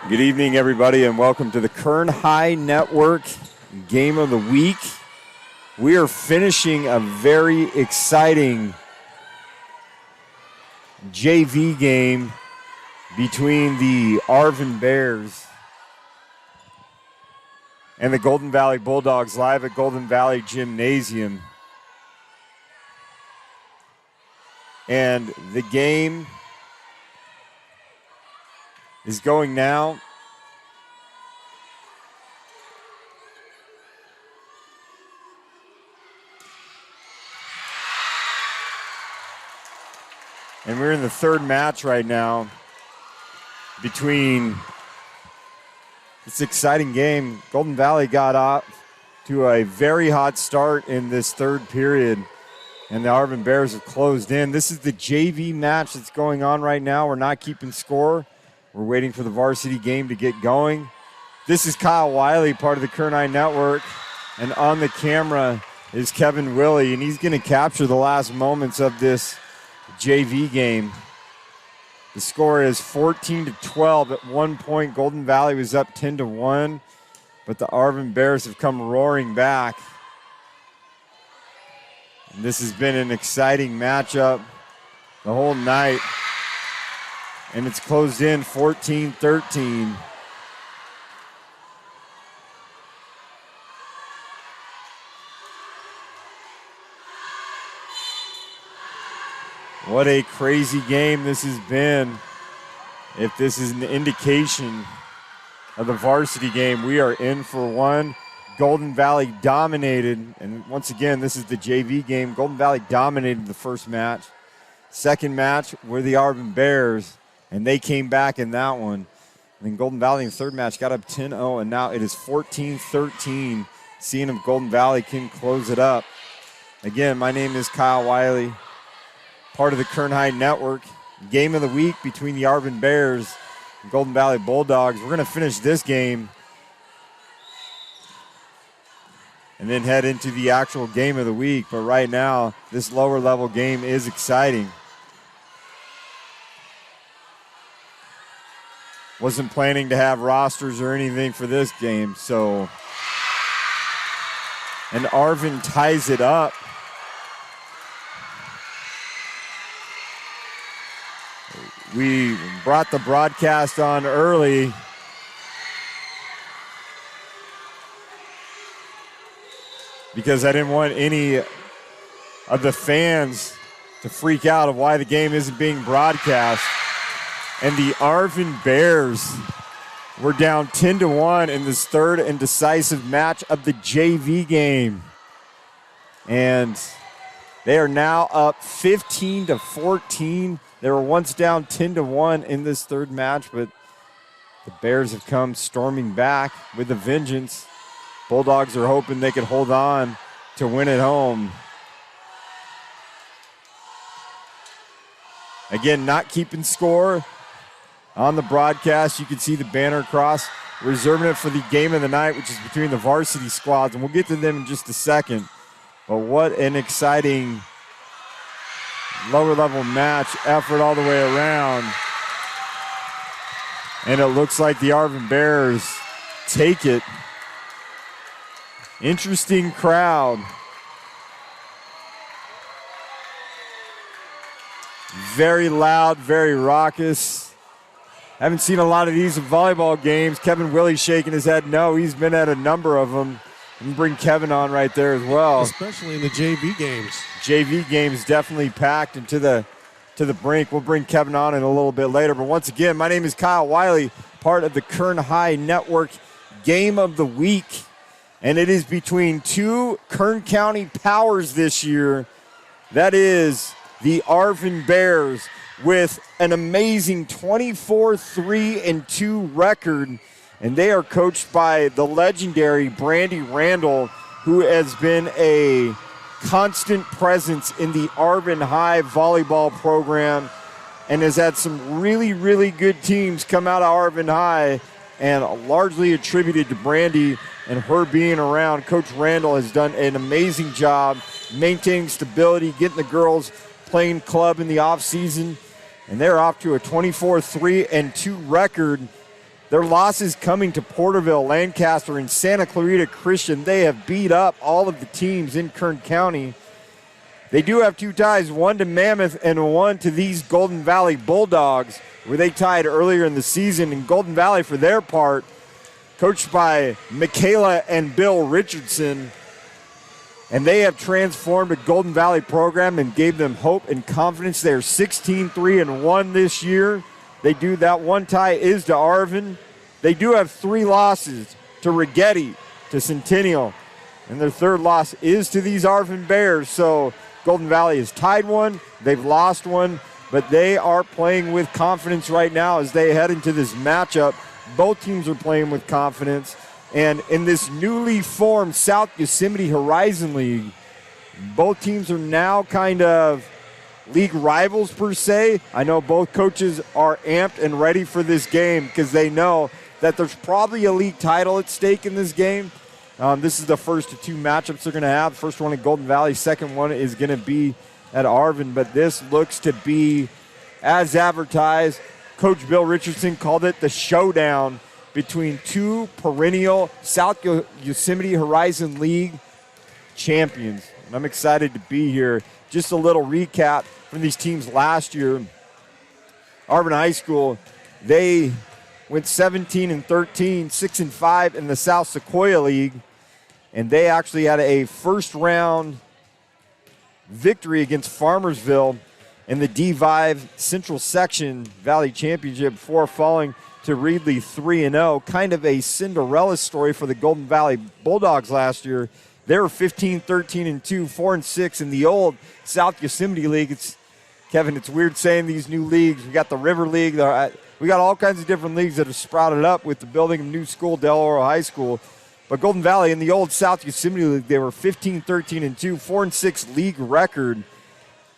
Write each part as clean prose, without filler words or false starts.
Good evening, everybody, and welcome to the Kern High Network Game of the Week. We are finishing a very exciting JV game between the Arvin Bears and the Golden Valley Bulldogs live at Golden Valley Gymnasium. And the game is going now. And we're in the third match right now between this exciting game. Golden Valley got off to a very hot start in this third period, and the Arvin Bears have closed in. This is the JV match that's going on right now. We're not keeping score. We're waiting for the varsity game to get going. This is Kyle Wiley, part of the Kern High Network, and on the camera is Kevin Willie, and he's going to capture the last moments of this JV game. The score is 14-12. At one point, Golden Valley was up 10-1, but the Arvin Bears have come roaring back. And this has been an exciting matchup the whole night. And it's closed in 14-13. What a crazy game this has been. If this is an indication of the varsity game, we are in for one. Golden Valley dominated, and once again, this is the JV game. Golden Valley dominated the first match. Second match were the Arvin Bears, and they came back in that one. And then Golden Valley in the third match got up 10-0, and now it is 14-13. Seeing if Golden Valley can close it up. Again, my name is Kyle Wiley, part of the Kern High Network. Game of the week between the Arvin Bears and Golden Valley Bulldogs. We're going to finish this game and then head into the actual game of the week. But right now, this lower level game is exciting. Wasn't planning to have rosters or anything for this game, so. And Arvin ties it up. We brought the broadcast on early. Because I didn't want any of the fans to freak out of why the game isn't being broadcast. And the Arvin Bears were down 10-1 in this third and decisive match of the JV game. And they are now up 15-14. They were once down 10-1 in this third match, but the Bears have come storming back with a vengeance. Bulldogs are hoping they can hold on to win at home. Again, not keeping score on the broadcast. You can see the banner across, reserving it for the game of the night, which is between the varsity squads, and we'll get to them in just a second. But what an exciting lower level match effort all the way around. And it looks like the Arvin Bears take it. Interesting crowd. Very loud, very raucous. Haven't seen a lot of these in volleyball games. Kevin Willie shaking his head no. He's been at a number of them. And bring Kevin on right there as well. Especially in the JV games. JV games definitely packed and to the brink. We'll bring Kevin on in a little bit later. But once again, my name is Kyle Wiley, part of the Kern High Network Game of the Week. And it is between two Kern County powers this year. That is the Arvin Bears with an amazing 24-3-2 record. And they are coached by the legendary Brandy Randall, who has been a constant presence in the Arvin High volleyball program and has had some really, really good teams come out of Arvin High, and largely attributed to Brandy and her being around. Coach Randall has done an amazing job maintaining stability, getting the girls playing club in the offseason, and they're off to a 24-3-2 record. Their losses coming to Porterville, Lancaster, and Santa Clarita Christian. They have beat up all of the teams in Kern County. They do have 2 ties, one to Mammoth and one to these Golden Valley Bulldogs, where they tied earlier in the season. And Golden Valley, for their part, coached by Michaela and Bill Richardson, and they have transformed a Golden Valley program and gave them hope and confidence. They're 16-3-1 this year. They do that. 1 tie is to Arvin. They do have 3 losses to Rigetti, to Centennial, and their 3rd loss is to these Arvin Bears. So Golden Valley has tied 1, they've lost 1, but they are playing with confidence right now as they head into this matchup. Both teams are playing with confidence. And in this newly formed South Yosemite Horizon League, both teams are now kind of league rivals per se. I know both coaches are amped and ready for this game because they know that there's probably a league title at stake in this game. This is the first of 2 matchups they're going to have. First one at Golden Valley, second one is going to be at Arvin. But this looks to be, as advertised, Coach Bill Richardson called it the showdown between 2 perennial South Yosemite Horizon League champions. And I'm excited to be here. Just a little recap from these teams last year. Arvin High School, they went 17-13, 6-5 in the South Sequoia League, and they actually had a first-round victory against Farmersville in the D5 Central Section Valley Championship before falling to Reedley 3-0. Kind of a Cinderella story for the Golden Valley Bulldogs last year. They were 15-13-2, 4-6 in the old South Yosemite League. Kevin, it's weird saying these new leagues. We got the River League. We got all kinds of different leagues that have sprouted up with the building of new school, Del Oro High School. But Golden Valley in the old South Yosemite League, they were 15-13-2, 4-6 league record.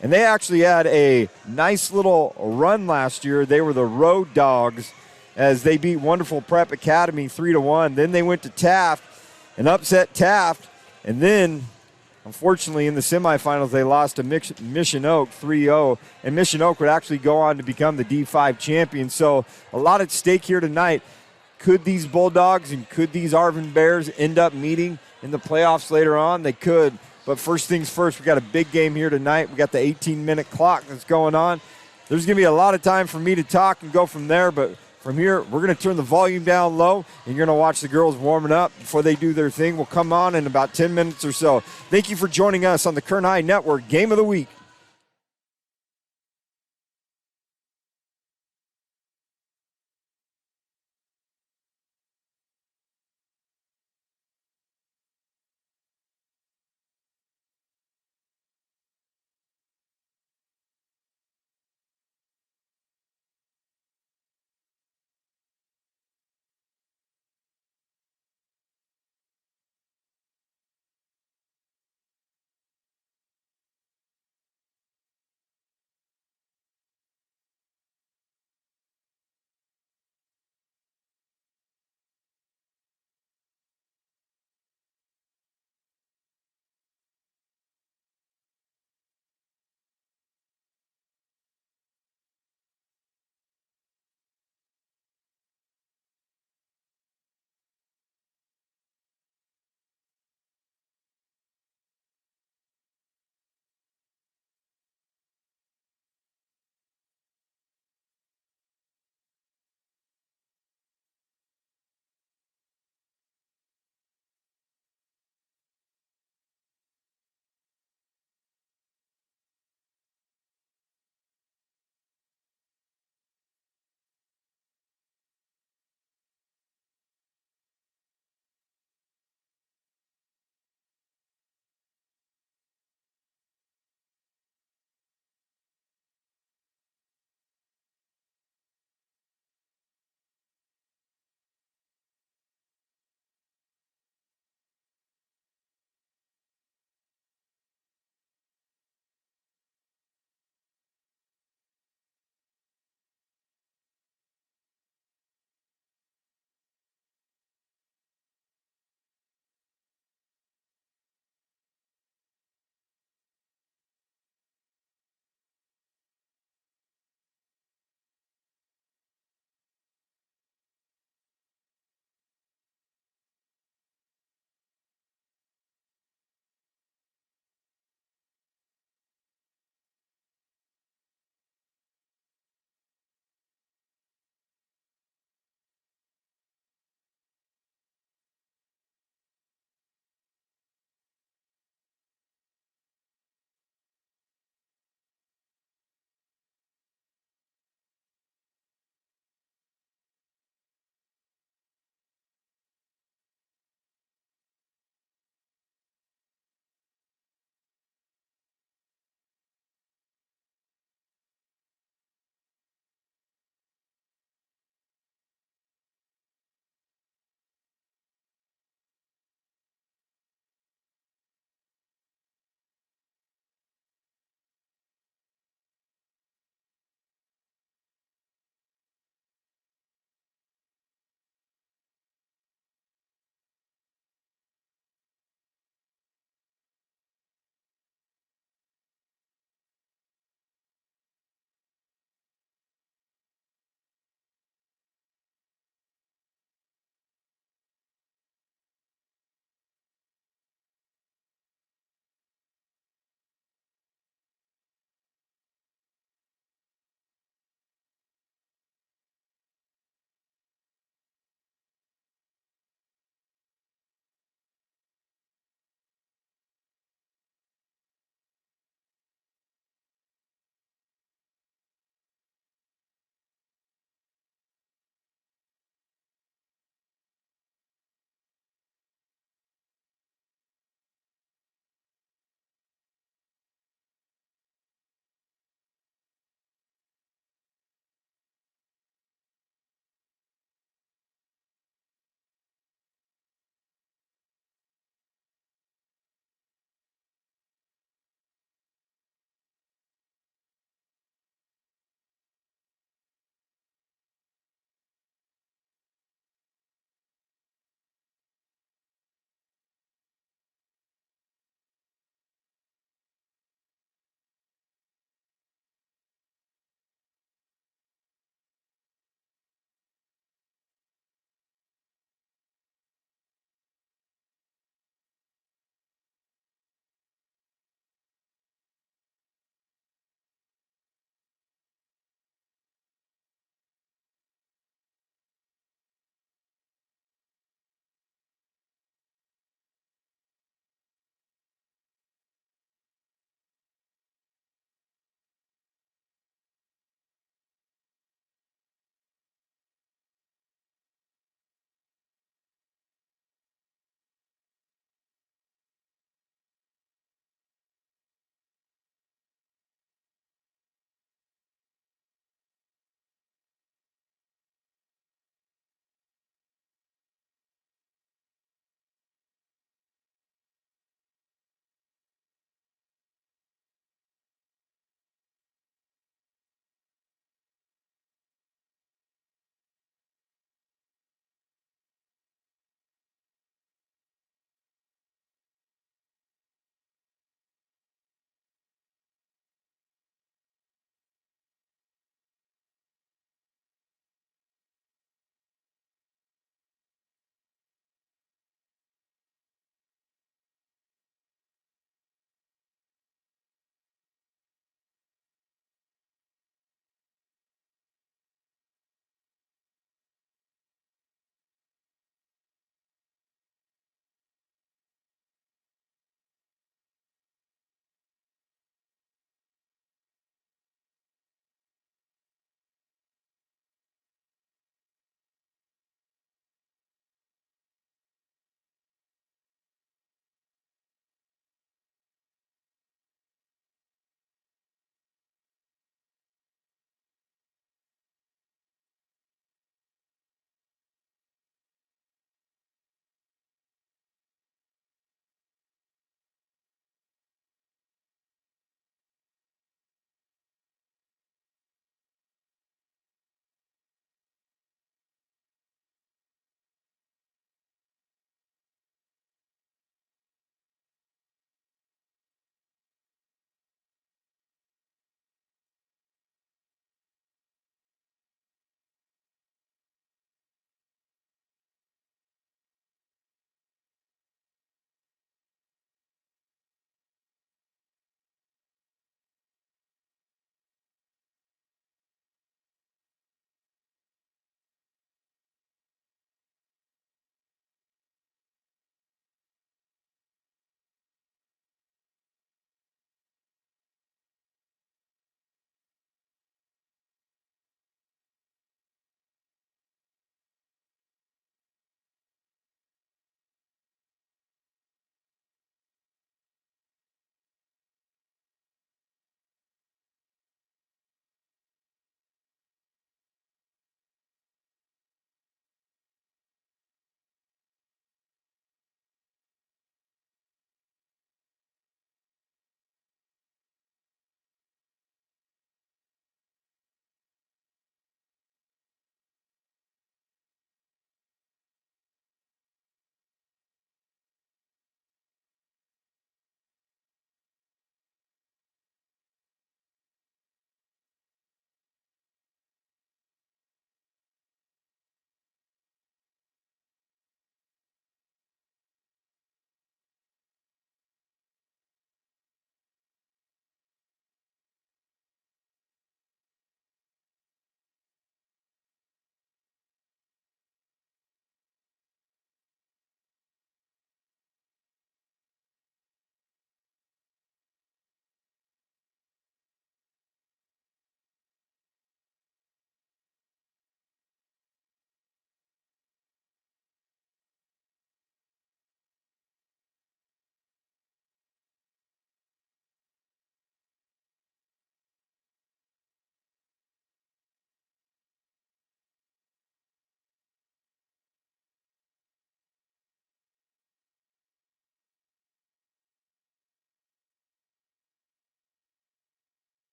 And they actually had a nice little run last year. They were the Road Dogs as they beat Wonderful Prep Academy 3-1. Then they went to Taft and upset Taft. And then, unfortunately, in the semifinals, they lost to Mission Oak 3-0. And Mission Oak would actually go on to become the D5 champion. So a lot at stake here tonight. Could these Bulldogs and could these Arvin Bears end up meeting in the playoffs later on? They could. But first things first, we got a big game here tonight. We got the 18-minute clock that's going on. There's going to be a lot of time for me to talk and go from there. But from here, we're going to turn the volume down low, and you're going to watch the girls warming up before they do their thing. We'll come on in about 10 minutes or so. Thank you for joining us on the Kern High Network Game of the Week.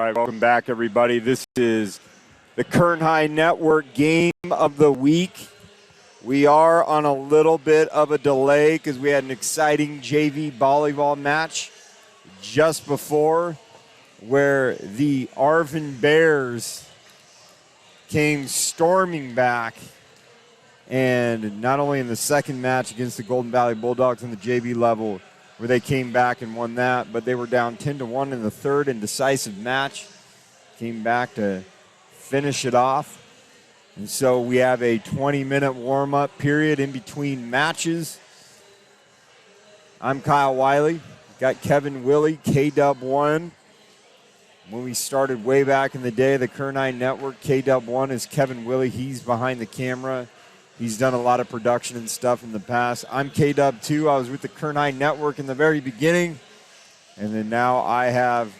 right, welcome back, everybody. This is the Kern High Network Game of the Week. We are on a little bit of a delay because we had an exciting JV volleyball match just before where the Arvin Bears came storming back. And not only in the second match against the Golden Valley Bulldogs on the JV level, where they came back and won that, but they were down 10-1 in the third and decisive match. Came back to finish it off. And so we have a 20-minute warm-up period in between matches. I'm Kyle Wiley. Got Kevin Willie, KW1. When we started way back in the day, the Kern High Network, KW1 is Kevin Willie. He's behind the camera. He's done a lot of production and stuff in the past. I'm KW2. I was with the Kern High Network in the very beginning. And then now I have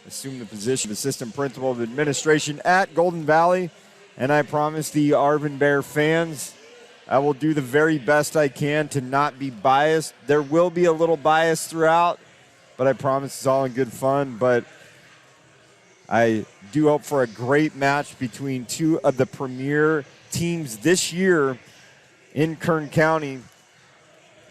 assumed the position of Assistant Principal of Administration at Golden Valley. And I promise the Arvin Bear fans, I will do the very best I can to not be biased. There will be a little bias throughout, but I promise it's all in good fun. But I do hope for a great match between two of the premier teams this year in Kern County.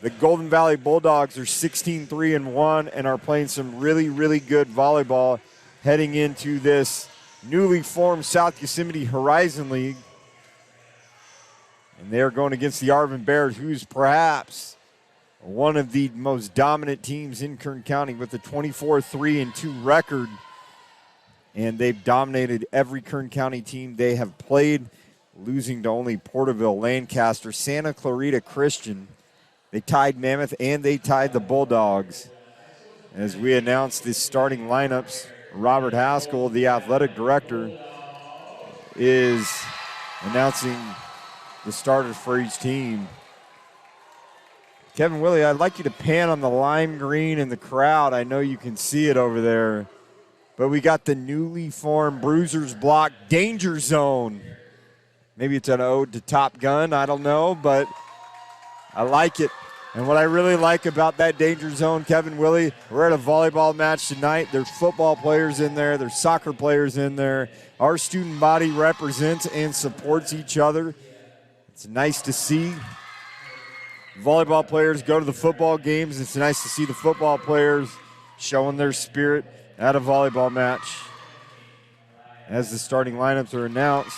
The Golden Valley Bulldogs are 16-3-1 and are playing some really, really good volleyball heading into this newly formed South Yosemite Horizon League. And they're going against the Arvin Bears, who's perhaps one of the most dominant teams in Kern County with a 24-3-2 record. And they've dominated every Kern County team they have played, losing to only Porterville, Lancaster, Santa Clarita Christian. They tied Mammoth and they tied the Bulldogs. As we announced the starting lineups, Robert Haskell, the athletic director, is announcing the starters for each team. Kevin Willie, I'd like you to pan on the lime green in the crowd. I know you can see it over there. But we got the newly formed Bruisers Block Danger Zone. Maybe it's an ode to Top Gun, I don't know, but I like it. And what I really like about that Danger Zone, Kevin Willie, we're at a volleyball match tonight. There's football players in there. There's soccer players in there. Our student body represents and supports each other. It's nice to see volleyball players go to the football games. It's nice to see the football players showing their spirit at a volleyball match. As the starting lineups are announced,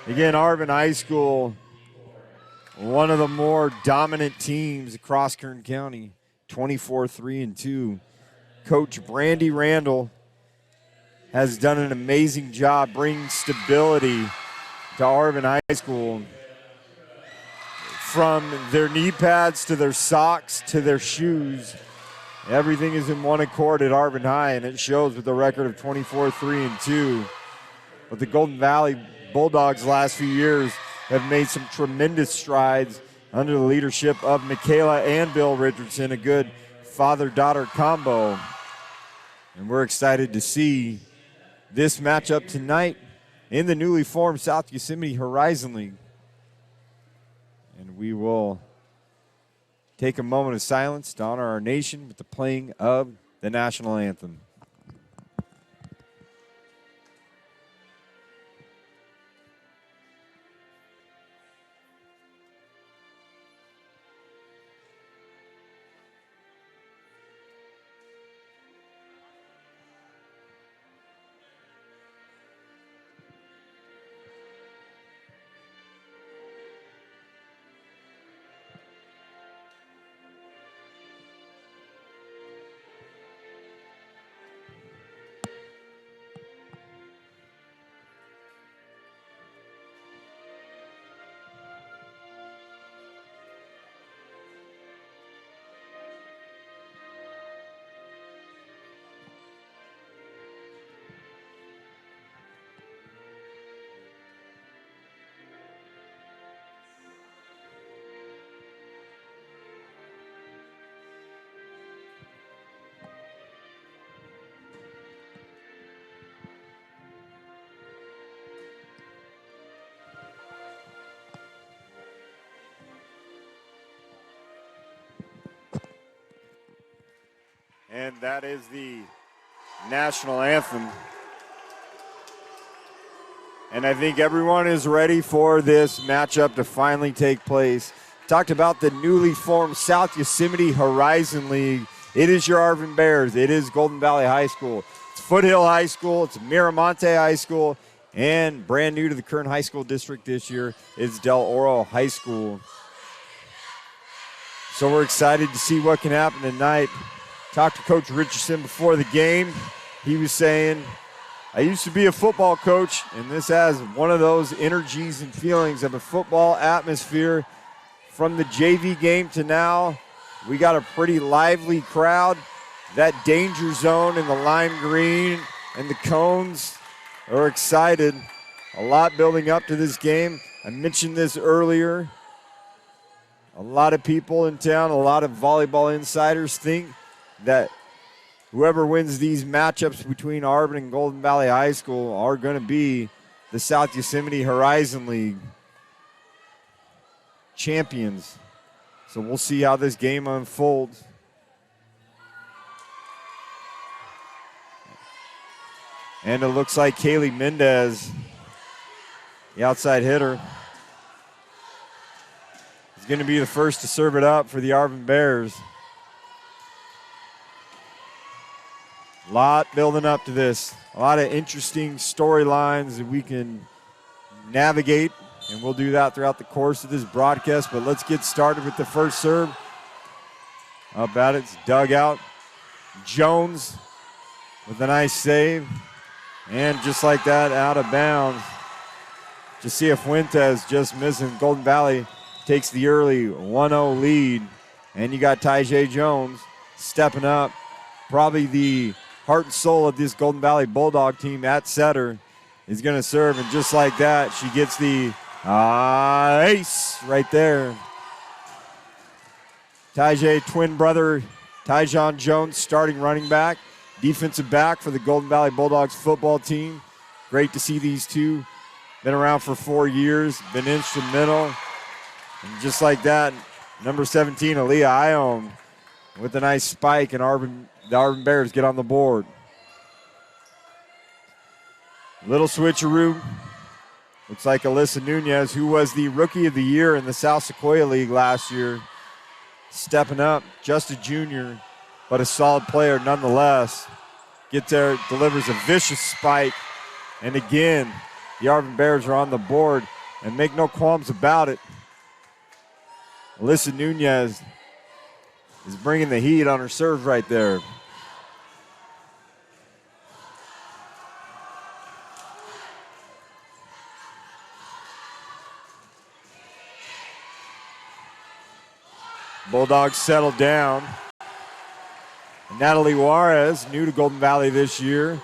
again, Arvin High School, one of the more dominant teams across Kern County, 24-3-2. Coach Brandy Randall has done an amazing job bringing stability to Arvin High School. From their knee pads to their socks to their shoes, everything is in one accord at Arvin High, and it shows with a record of 24-3-2. But the Golden Valley Bulldogs last few years have made some tremendous strides under the leadership of Michaela and Bill Richardson, a good father-daughter combo. And we're excited to see this matchup tonight in the newly formed South Yosemite Horizon League. And we will take a moment of silence to honor our nation with the playing of the national anthem. And that is the national anthem. And I think everyone is ready for this matchup to finally take place. Talked about the newly formed South Yosemite Horizon League. It is your Arvin Bears. It is Golden Valley High School. It's Foothill High School. It's Miramonte High School. And brand new to the Kern High School District this year is Del Oro High School. So we're excited to see what can happen tonight. Talked to Coach Richardson before the game. He was saying, I used to be a football coach, and this has one of those energies and feelings of a football atmosphere. From the JV game to now, we got a pretty lively crowd. That danger zone in the lime green and the cones are excited. A lot building up to this game. I mentioned this earlier. A lot of people in town, a lot of volleyball insiders think that whoever wins these matchups between Arvin and Golden Valley High School are going to be the South Yosemite Horizon League champions. So we'll see how this game unfolds. And it looks like Kaylee Mendez, the outside hitter, is going to be the first to serve it up for the Arvin Bears. A lot building up to this. A lot of interesting storylines that we can navigate, and we'll do that throughout the course of this broadcast. But let's get started with the first serve. How about it? It's dug out. Jones with a nice save. And just like that, out of bounds. Jacia Fuentes just missing. Golden Valley takes the early 1-0 lead. And you got Tyjae Jones stepping up. Probably the heart and soul of this Golden Valley Bulldog team at setter is going to serve. And just like that, she gets the ace right there. Tyjae, twin brother, Tyjon Jones, starting running back. Defensive back for the Golden Valley Bulldogs football team. Great to see these two. Been around for 4 years, been instrumental. And just like that, number 17, Aaliyah Ione, with a nice spike, and the Arvin Bears get on the board. Little switcheroo. Looks like Alyssa Nunez, who was the Rookie of the Year in the South Sequoia League last year, stepping up, just a junior, but a solid player nonetheless. Gets there, delivers a vicious spike. And again, the Arvin Bears are on the board, and make no qualms about it. Alyssa Nunez is bringing the heat on her serve right there. Bulldogs settle down. Natalie Juarez, new to Golden Valley this year,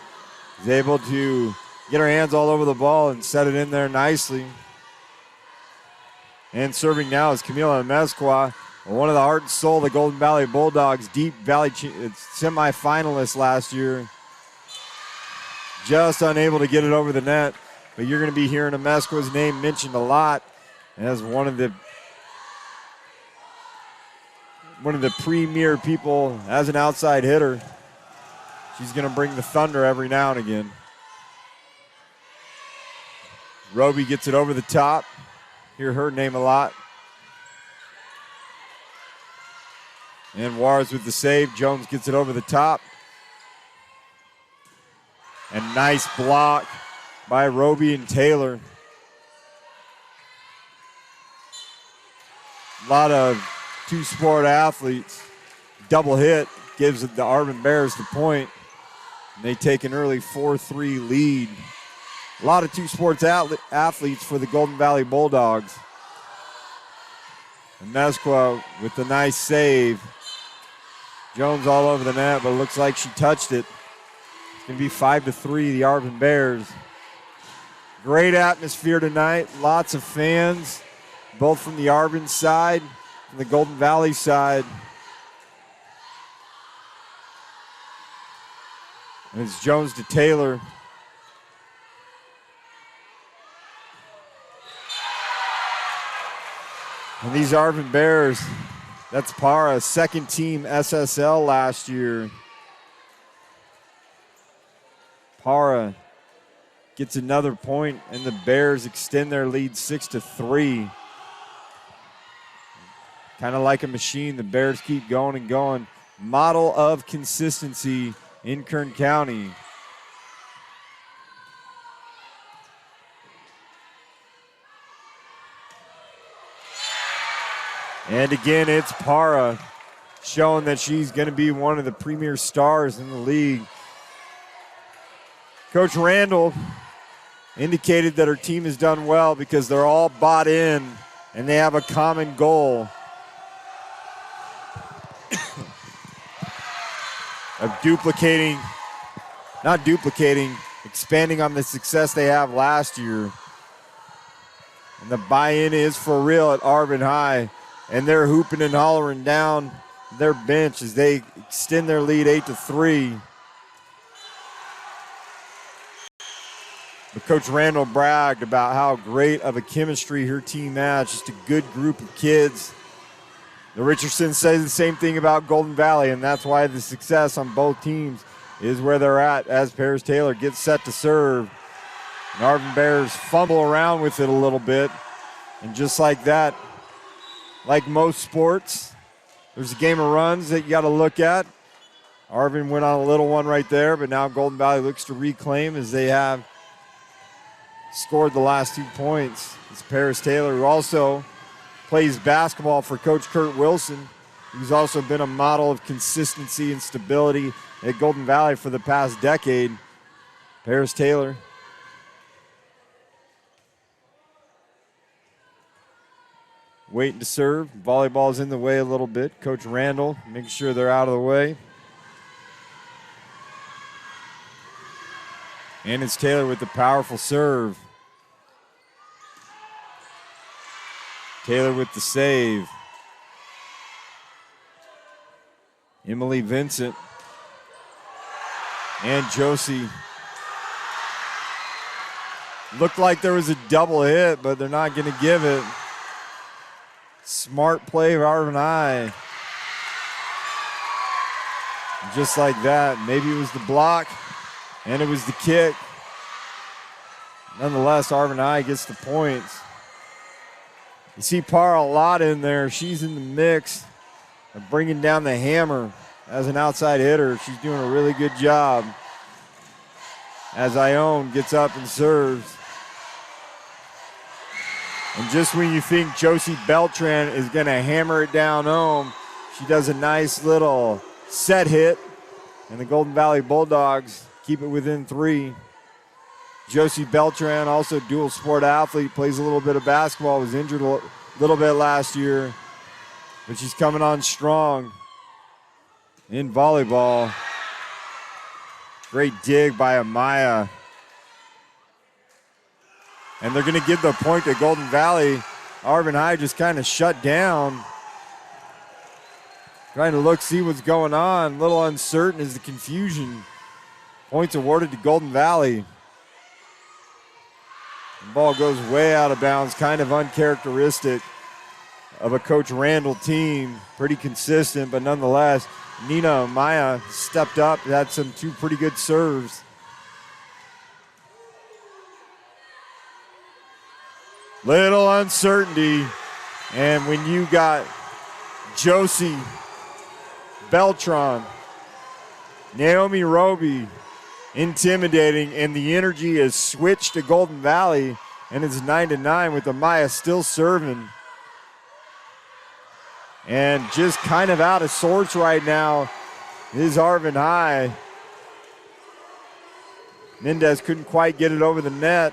is able to get her hands all over the ball and set it in there nicely. And serving now is Camila Mezcua, one of the heart and soul of the Golden Valley Bulldogs, Deep Valley semifinalist last year. Just unable to get it over the net, but you're going to be hearing Mezcua's name mentioned a lot as one of the premier people as an outside hitter. She's going to bring the thunder every now and again. Roby gets it over the top. Hear her name a lot. And Juarez with the save. Jones gets it over the top. And nice block by Roby and Taylor. A lot of two-sport athletes. Double hit gives the Arvin Bears the point. And they take an early 4-3 lead. A lot of two-sports athletes for the Golden Valley Bulldogs. And Mezcua with the nice save. Jones all over the net, but it looks like she touched it. It's going to be 5-3, the Arvin Bears. Great atmosphere tonight. Lots of fans, both from the Arvin side and the Golden Valley side. And it's Jones to Taylor. And these Arvin Bears, that's Para, second team SSL last year. Para gets another point, and the Bears extend their lead 6-3. Kind of like a machine, the Bears keep going and going. Model of consistency in Kern County. And again, it's Para showing that she's going to be one of the premier stars in the league. Coach Randall indicated that her team has done well because they're all bought in and they have a common goal of expanding on the success they have last year. And the buy-in is for real at Arvin High. And they're hooping and hollering down their bench as they extend their lead 8-3. But Coach Randall bragged about how great of a chemistry her team has, just a good group of kids. The Richardson says the same thing about Golden Valley, and that's why the success on both teams is where they're at as Paris Taylor gets set to serve. And Arvin Bears fumble around with it a little bit. And just like that, like most sports, there's a game of runs that you got to look at. Arvin went on a little one right there, but now Golden Valley looks to reclaim as they have scored the last 2 points. It's Paris Taylor, who also plays basketball for Coach Kurt Wilson, who's also been a model of consistency and stability at Golden Valley for the past decade. Paris Taylor. Waiting to serve. Volleyball's in the way a little bit. Coach Randall making sure they're out of the way. And it's Taylor with the powerful serve. Taylor with the save. Emily Vincent and Josie. Looked like there was a double hit, but they're not going to give it. Smart play of Arvin High. Just like that, maybe it was the block and it was the kick. Nonetheless, Arvin High gets the points. You see Para a lot in there. She's in the mix of bringing down the hammer as an outside hitter. She's doing a really good job. As Ione gets up and serves. And just when you think Josie Beltran is going to hammer it down home, she does a nice little set hit, and the Golden Valley Bulldogs keep it within 3. Josie Beltran, also dual sport athlete, plays a little bit of basketball, was injured a little bit last year, but she's coming on strong in volleyball. Great dig by Amaya. And they're going to give the point to Golden Valley. Arvin High just kind of shut down. Trying to look, see what's going on. A little uncertain is the confusion. Points awarded to Golden Valley. The ball goes way out of bounds, kind of uncharacteristic of a Coach Randall team. Pretty consistent, but nonetheless, Nina Amaya stepped up, had some 2 pretty good serves. Little uncertainty, and when you got Josie Beltran, Naomi Roby intimidating, and the energy is switched to Golden Valley, and it's 9-9 with Amaya still serving. And just kind of out of sorts right now is Arvin High. Mendez couldn't quite get it over the net.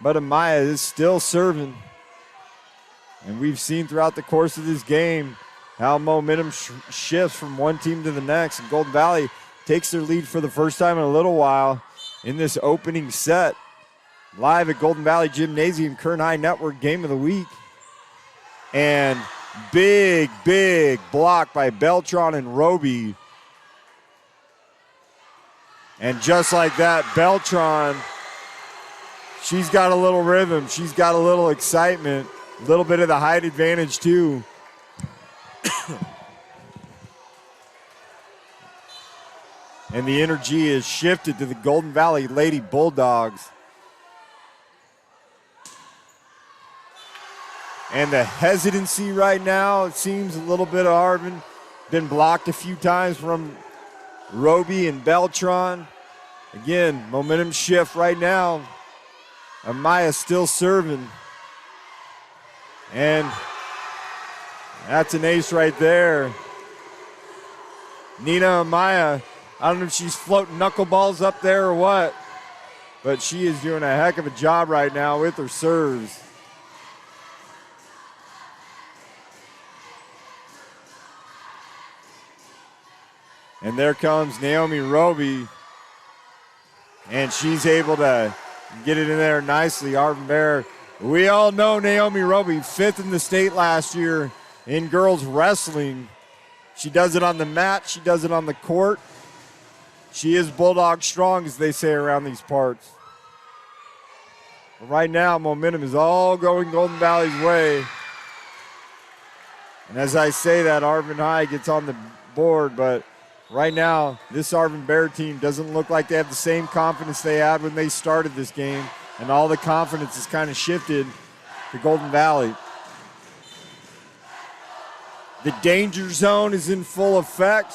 But Amaya is still serving. And we've seen throughout the course of this game how momentum shifts from one team to the next. And Golden Valley takes their lead for the first time in a little while in this opening set. Live at Golden Valley Gymnasium, Kern High Network Game of the Week. And big, big block by Beltran and Roby. And just like that, Beltran, she's got a little rhythm. She's got a little excitement. A little bit of the height advantage, too. And the energy is shifted to the Golden Valley Lady Bulldogs. And the hesitancy right now, it seems a little bit of Arvin. Been blocked a few times from Roby and Beltran. Again, momentum shift right now. Amaya still serving. And that's an ace right there. Nina Amaya, I don't know if she's floating knuckleballs up there or what, but she is doing a heck of a job right now with her serves. And there comes Naomi Roby, and she's able to get it in there nicely. Arvin Bear, we all know Naomi Roby, 5th in the state last year in girls wrestling. She does it on the mat, she does it on the court. She is bulldog strong, as they say around these parts. But right now, momentum is all going Golden Valley's way. And as I say that, Arvin High gets on the board, but right now, this Arvin Bear team doesn't look like they have the same confidence they had when they started this game, and all the confidence has kind of shifted to Golden Valley. The danger zone is in full effect.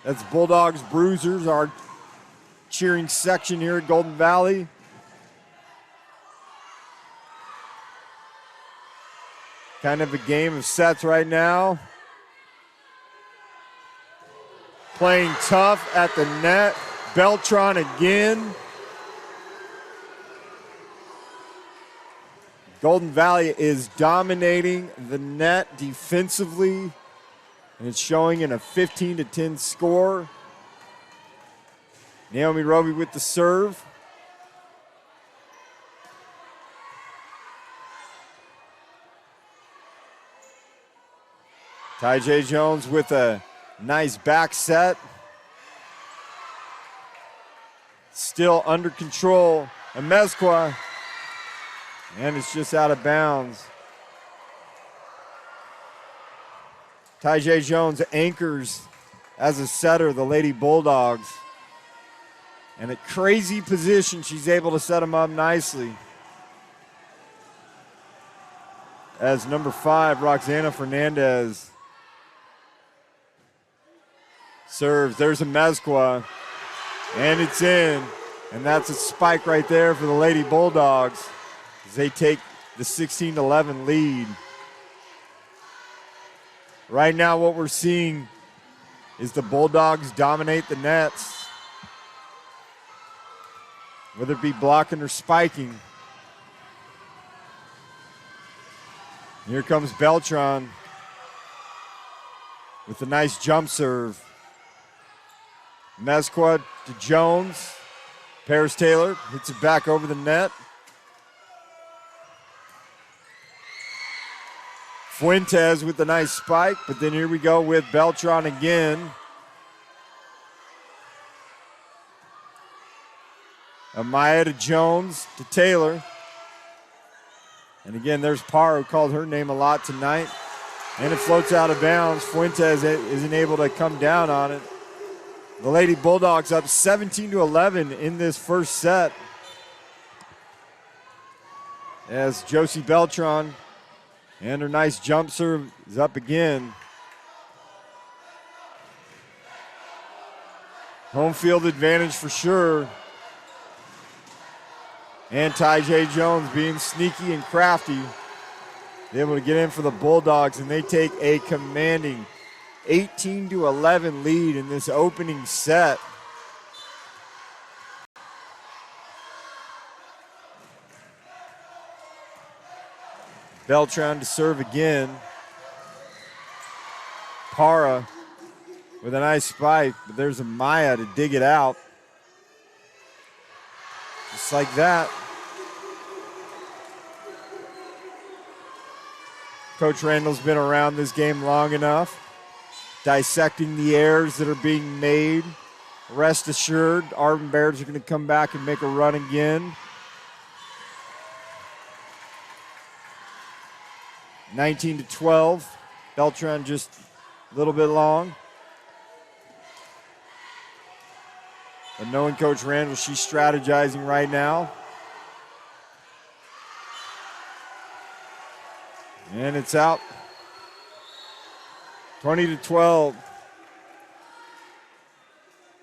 That's Bulldogs Bruisers, our cheering section here at Golden Valley. Kind of a game of sets right now. Playing tough at the net. Beltran again. Golden Valley is dominating the net defensively, and it's showing in a 15-10 score. Naomi Roby with the serve. Ty J. Jones with a nice back set. Still under control. Amezcua. And it's just out of bounds. Ty J. Jones anchors as a setter the Lady Bulldogs. And a crazy position, she's able to set them up nicely. As number 5, Roxana Fernandez serves. There's a Amezcua, and it's in. And that's a spike right there for the Lady Bulldogs as they take the 16-11 lead. Right now what we're seeing is the Bulldogs dominate the nets, whether it be blocking or spiking. Here comes Beltran with a nice jump serve. Amezcua to Jones. Paris Taylor hits it back over the net. Fuentes with a nice spike, but then here we go with Beltran again. Amaya to Jones to Taylor. And again, there's Parr, who called her name a lot tonight. And it floats out of bounds. Fuentes isn't able to come down on it. The Lady Bulldogs up 17-11 in this first set. As Josie Beltran and her nice jump serve is up again. Home field advantage for sure. And Ty J. Jones being sneaky and crafty, able to get in for the Bulldogs, and they take a commanding 18-11 lead in this opening set. Beltran to serve again. Para with a nice spike, but there's a Maya to dig it out. Just like that. Coach Randall's been around this game long enough, dissecting the errors that are being made. Rest assured, Arvin Bears are going to come back and make a run again. 19-12. Beltran just a little bit long. But knowing Coach Randall, she's strategizing right now. And it's out. 20-12.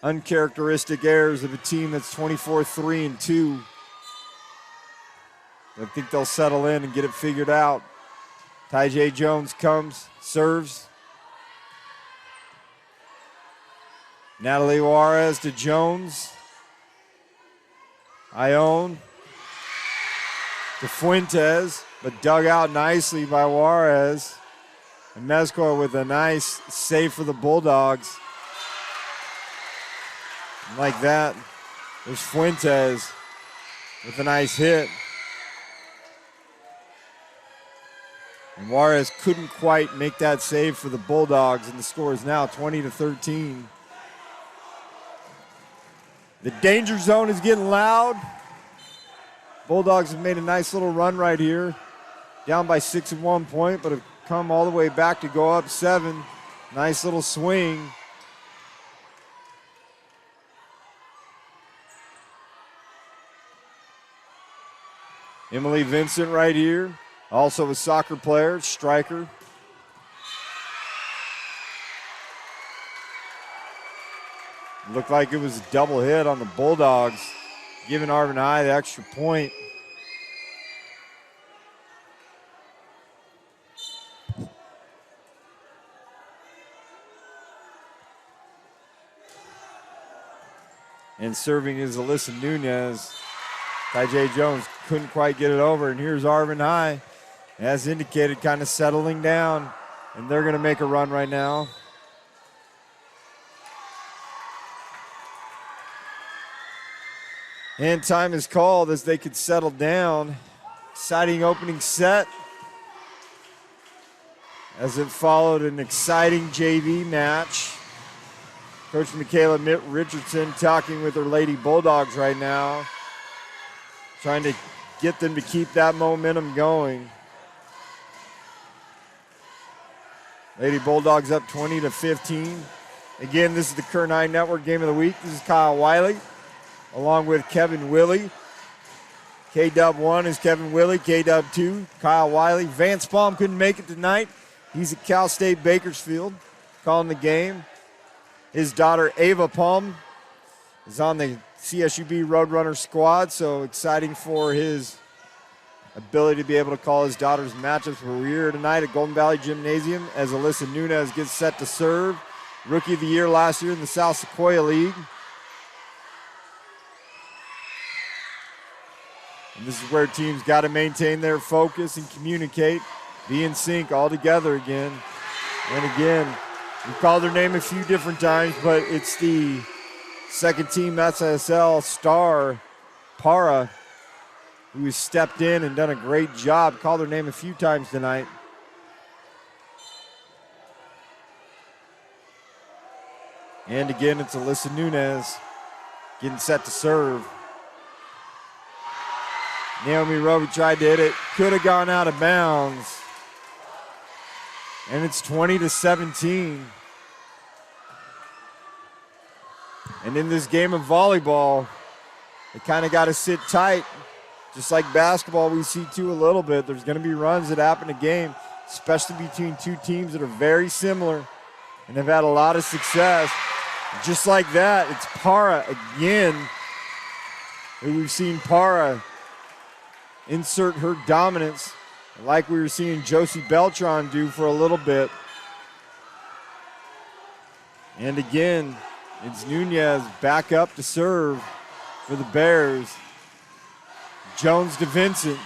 Uncharacteristic errors of a team that's 24-3-2. I think they'll settle in and get it figured out. Tyjae Jones comes, serves. Natalie Juarez to Jones. Ione to Fuentes, but dug out nicely by Juarez. And Mezcor with a nice save for the Bulldogs. And like that, there's Fuentes with a nice hit. And Juarez couldn't quite make that save for the Bulldogs, and the score is now 20-13. The danger zone is getting loud. Bulldogs have made a nice little run right here. Down by 6 at one point, but have come all the way back to go up 7. Nice little swing. Emily Vincent right here. Also a soccer player, striker. Looked like it was a double hit on the Bulldogs, giving Arvin High the extra point. And serving is Alyssa Nunez. Tyjae Jones couldn't quite get it over, and here's Arvin High. As indicated, kind of settling down, and they're going to make a run right now. And time is called as they could settle down. Exciting opening set as it followed an exciting JV match. Coach Michaela Richardson talking with her Lady Bulldogs right now, trying to get them to keep that momentum going. Lady Bulldogs up 20-15. Again, this is the Kern High Network Game of the Week. This is Kyle Wiley along with Kevin Willie. K-Dub 1 is Kevin Willie. K-Dub 2, Kyle Wiley. Vance Palm couldn't make it tonight. He's at Cal State Bakersfield calling the game. His daughter Ava Palm is on the CSUB Roadrunner squad, so exciting for his ability to be able to call his daughter's matchups. We're here tonight at Golden Valley Gymnasium as Alyssa Nunez gets set to serve. Rookie of the Year last year in the South Sequoia League. And this is where teams got to maintain their focus and communicate, be in sync all together again. And again, we've called their name a few different times, but it's the second team SSL star, Para, who has stepped in and done a great job. Called her name a few times tonight. And again, it's Alyssa Nunez getting set to serve. Naomi Roby tried to hit it, could have gone out of bounds. And it's 20-17. And in this game of volleyball, they kind of got to sit tight. Just like basketball, we see too a little bit. There's going to be runs that happen in a game, especially between two teams that are very similar and have had a lot of success. Just like that, it's Para again. We've seen Para insert her dominance like we were seeing Josie Beltran do for a little bit. And again, it's Nunez back up to serve for the Bears. Jones to Vincent.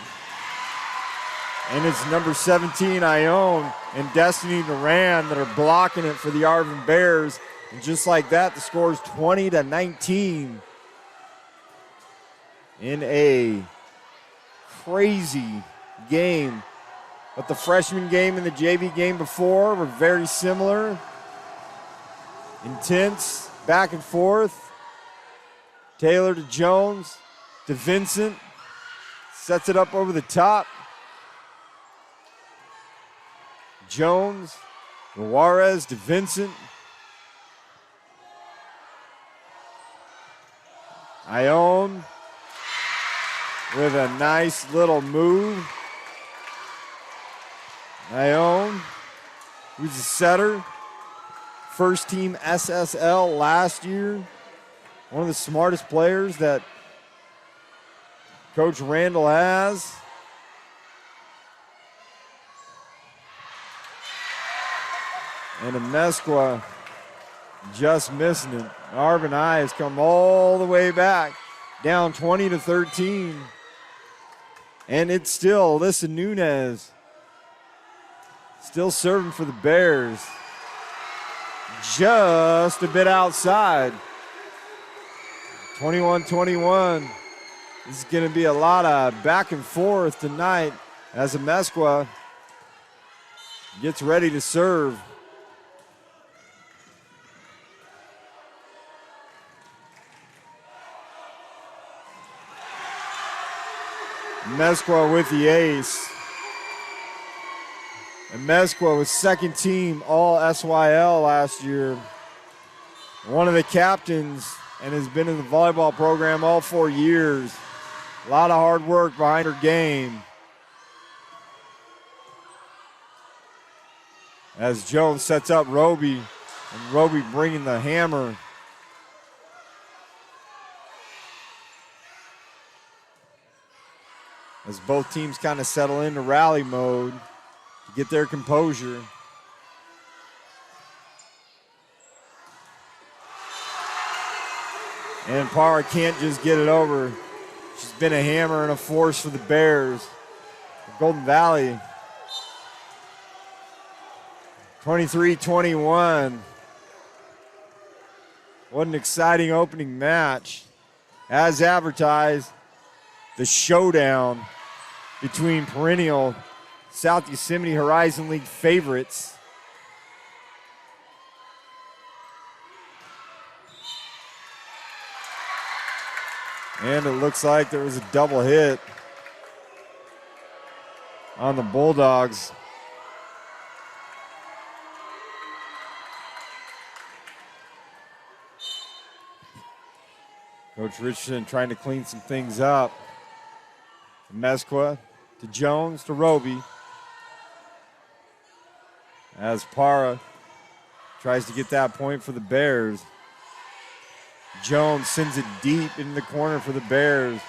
And it's number 17, Ione, and Destiny Duran that are blocking it for the Arvin Bears. And just like that, the score is 20-19 in a crazy game. But the freshman game and the JV game before were very similar. Intense, back and forth. Taylor to Jones to Vincent. Sets it up over the top. Jones, Juarez to Vincent. Ione with a nice little move. Ione, who's a setter. First team SSL last year. One of the smartest players that Coach Randall has. And Amesqua just missing it. Arvin has come all the way back, down 20-13. And it's still Alyssa Nunez, still serving for the Bears. Just a bit outside. 21-21. This is going to be a lot of back and forth tonight as Amesqua gets ready to serve. Amesqua with the ace. Amesqua was second team all SYL last year. One of the captains and has been in the volleyball program all 4 years. A lot of hard work behind her game. As Jones sets up Roby, and Roby bringing the hammer. As both teams kind of settle into rally mode to get their composure. And Parra can't just get it over. She's been a hammer and a force for the Bears. Golden Valley. 23-21. What an exciting opening match. As advertised, the showdown between perennial South Yosemite Horizon League favorites. And it looks like there was a double hit on the Bulldogs. Coach Richardson trying to clean some things up. Amesqua to Jones to Roby. As Parra tries to get that point for the Bears. Jones sends it deep in the corner for the Bears.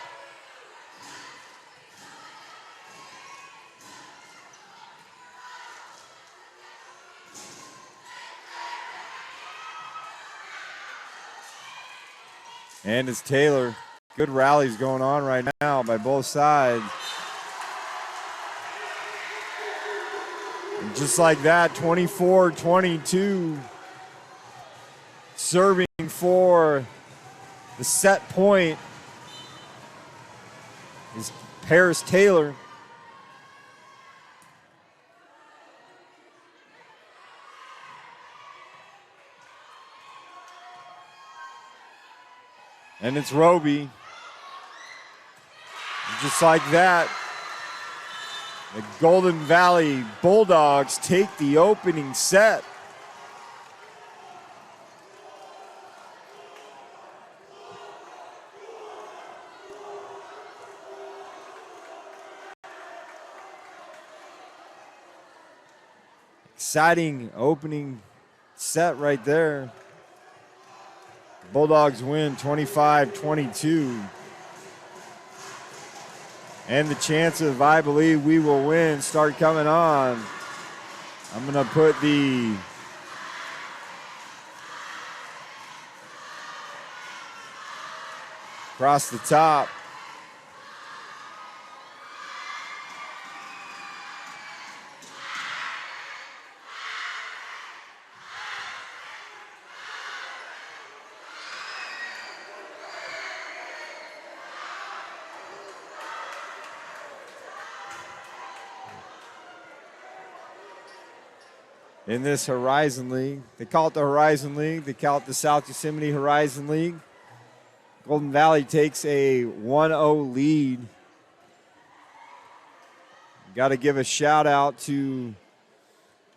And it's Taylor. Good rallies going on right now by both sides. And just like that, 24-22. Serving for the set point is Paris Taylor. And it's Roby. Just like that, the Golden Valley Bulldogs take the opening set. Exciting opening set right there. Bulldogs win 25-22. And the chance of I believe we will win start coming on. I'm going to put the across the top. In this Horizon League. They call it the Horizon League. They call it the South Yosemite Horizon League. Golden Valley takes a 1-0 lead. Got to give a shout out to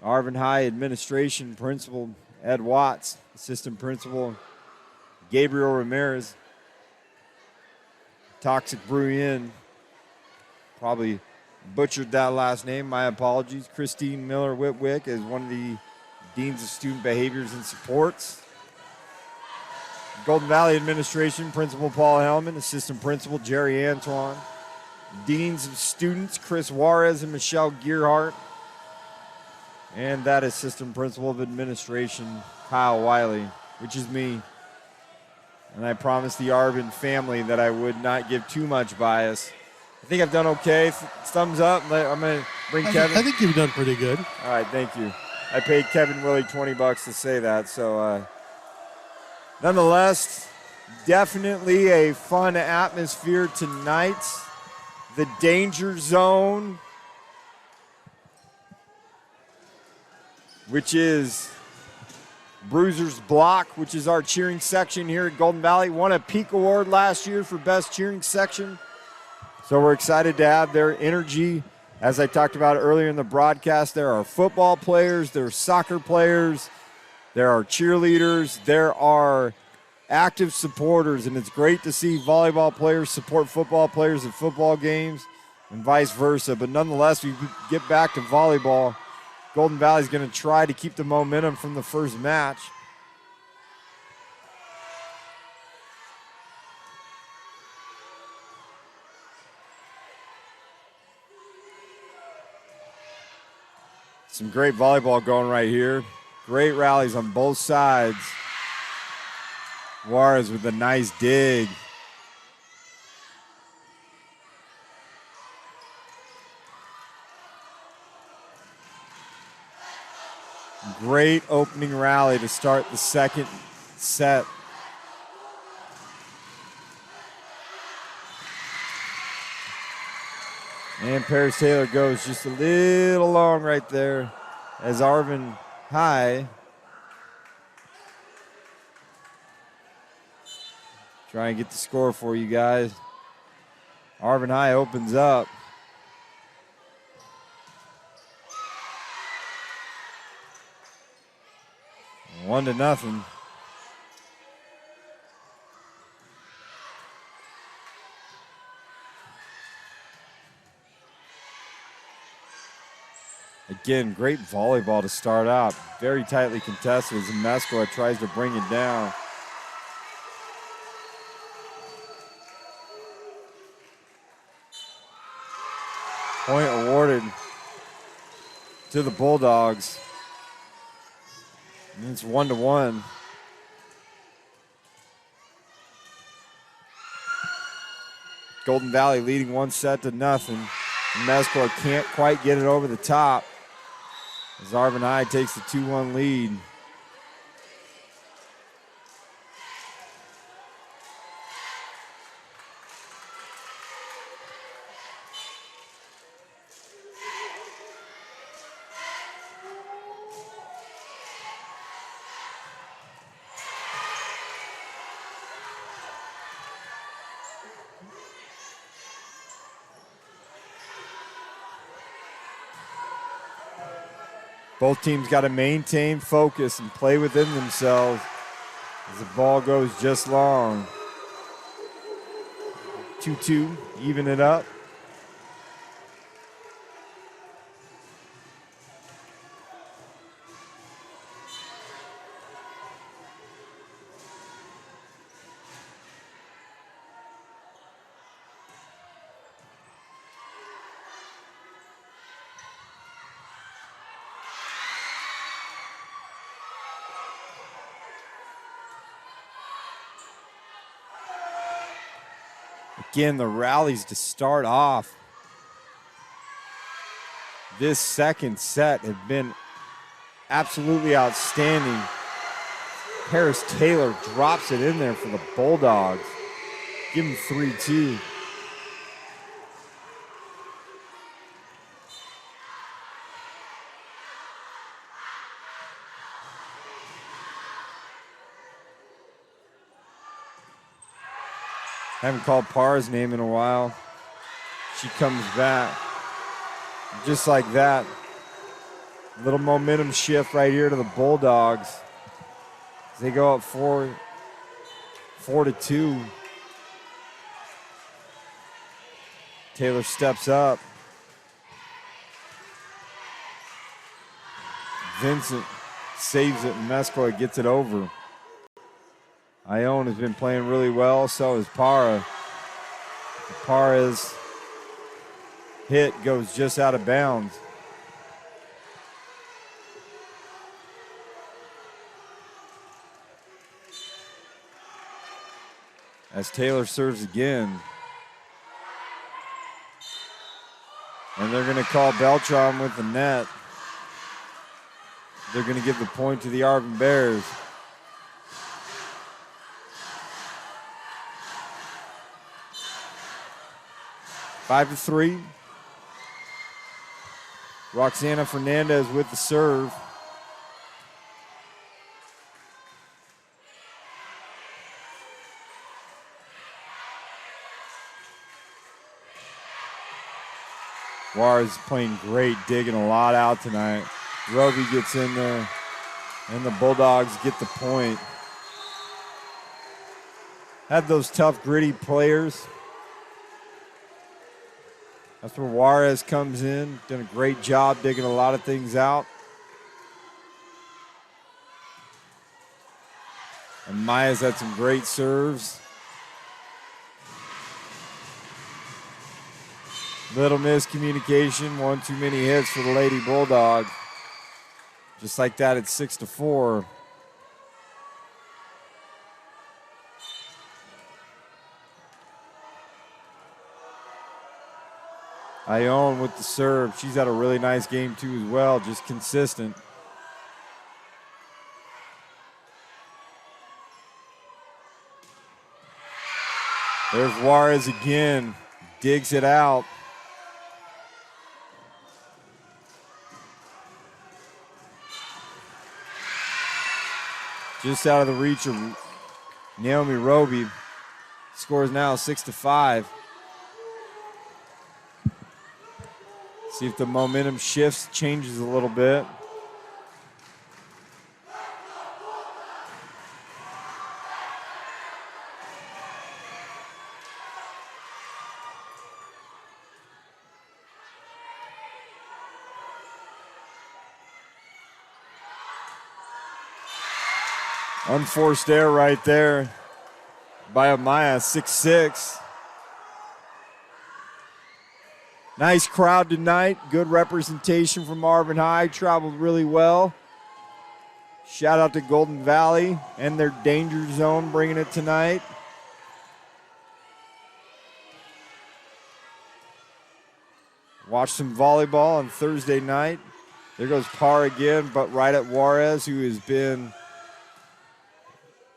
Arvin High Administration Principal Ed Watts, Assistant Principal Gabriel Ramirez. Toxic Brew Inn, probably butchered that last name. My apologies. Christine Miller Whitwick is one of the Deans of Student Behaviors and Supports. Golden Valley Administration, Principal Paul Hellman, Assistant Principal Jerry Antoine. Deans of Students, Chris Juarez and Michelle Gearhart. And that Assistant Principal of Administration, Kyle Wiley, which is me. And I promised the Arvin family that I would not give too much bias. I think I've done okay. Thumbs up. I'm going to bring Kevin. I think you've done pretty good. All right, thank you. I paid Kevin Willie $20 to say that. So, nonetheless, definitely a fun atmosphere tonight. The danger zone, which is Bruiser's Block, which is our cheering section here at Golden Valley. Won a Peak Award last year for Best Cheering Section. So we're excited to have their energy. As I talked about earlier in the broadcast, there are football players, there are soccer players, there are cheerleaders, there are active supporters, and it's great to see volleyball players support football players at football games and vice versa. But nonetheless, we get back to volleyball. Golden Valley is going to try to keep the momentum from the first match. Some great volleyball going right here. Great rallies on both sides. Juarez with a nice dig. Great opening rally to start the second set. And Paris Taylor goes just a little long right there as Arvin High try and get the score for you guys. Arvin High opens up. One to nothing. Again, great volleyball to start out. Very tightly contested as Mescala tries to bring it down. Point awarded to the Bulldogs. And it's 1-1. Golden Valley leading 1-0. Mescala can't quite get it over the top as Arvin High takes the 2-1 lead. Both teams got to maintain focus and play within themselves as the ball goes just long. 2-2, even it up. Again, the rallies to start off this second set have been absolutely outstanding. Paris Taylor drops it in there for the Bulldogs. Give them 3-2. Haven't called Parr's name in a while. She comes back. Just like that. Little momentum shift right here to the Bulldogs. They go up 4-2. Taylor steps up. Vincent saves it, and Mescla gets it over. Ione has been playing really well, so is Para. Para's hit goes just out of bounds. As Taylor serves again. And they're going to call Beltran with the net. They're going to give the point to the Arvin Bears. Five to 3. Roxana Fernandez with the serve. Juarez playing great, digging a lot out tonight. Roby gets in there, and the Bulldogs get the point. Had those tough, gritty players. That's where Juarez comes in. Done a great job digging a lot of things out. And Maya's had some great serves. Little miscommunication, one too many hits for the Lady Bulldog. Just like that, it's 6 to 4. Ione with the serve. She's had a really nice game too as well, just consistent. There's Juarez again, digs it out. Just out of the reach of Naomi Roby. Scores now 6 to 5. See if the momentum shifts, changes a little bit. Unforced error right there by Amaya, 6-6. Nice crowd tonight. Good representation from Arvin High. Traveled really well. Shout out to Golden Valley and their danger zone bringing it tonight. Watched some volleyball on Thursday night. There goes Parr again, but right at Juarez, who has been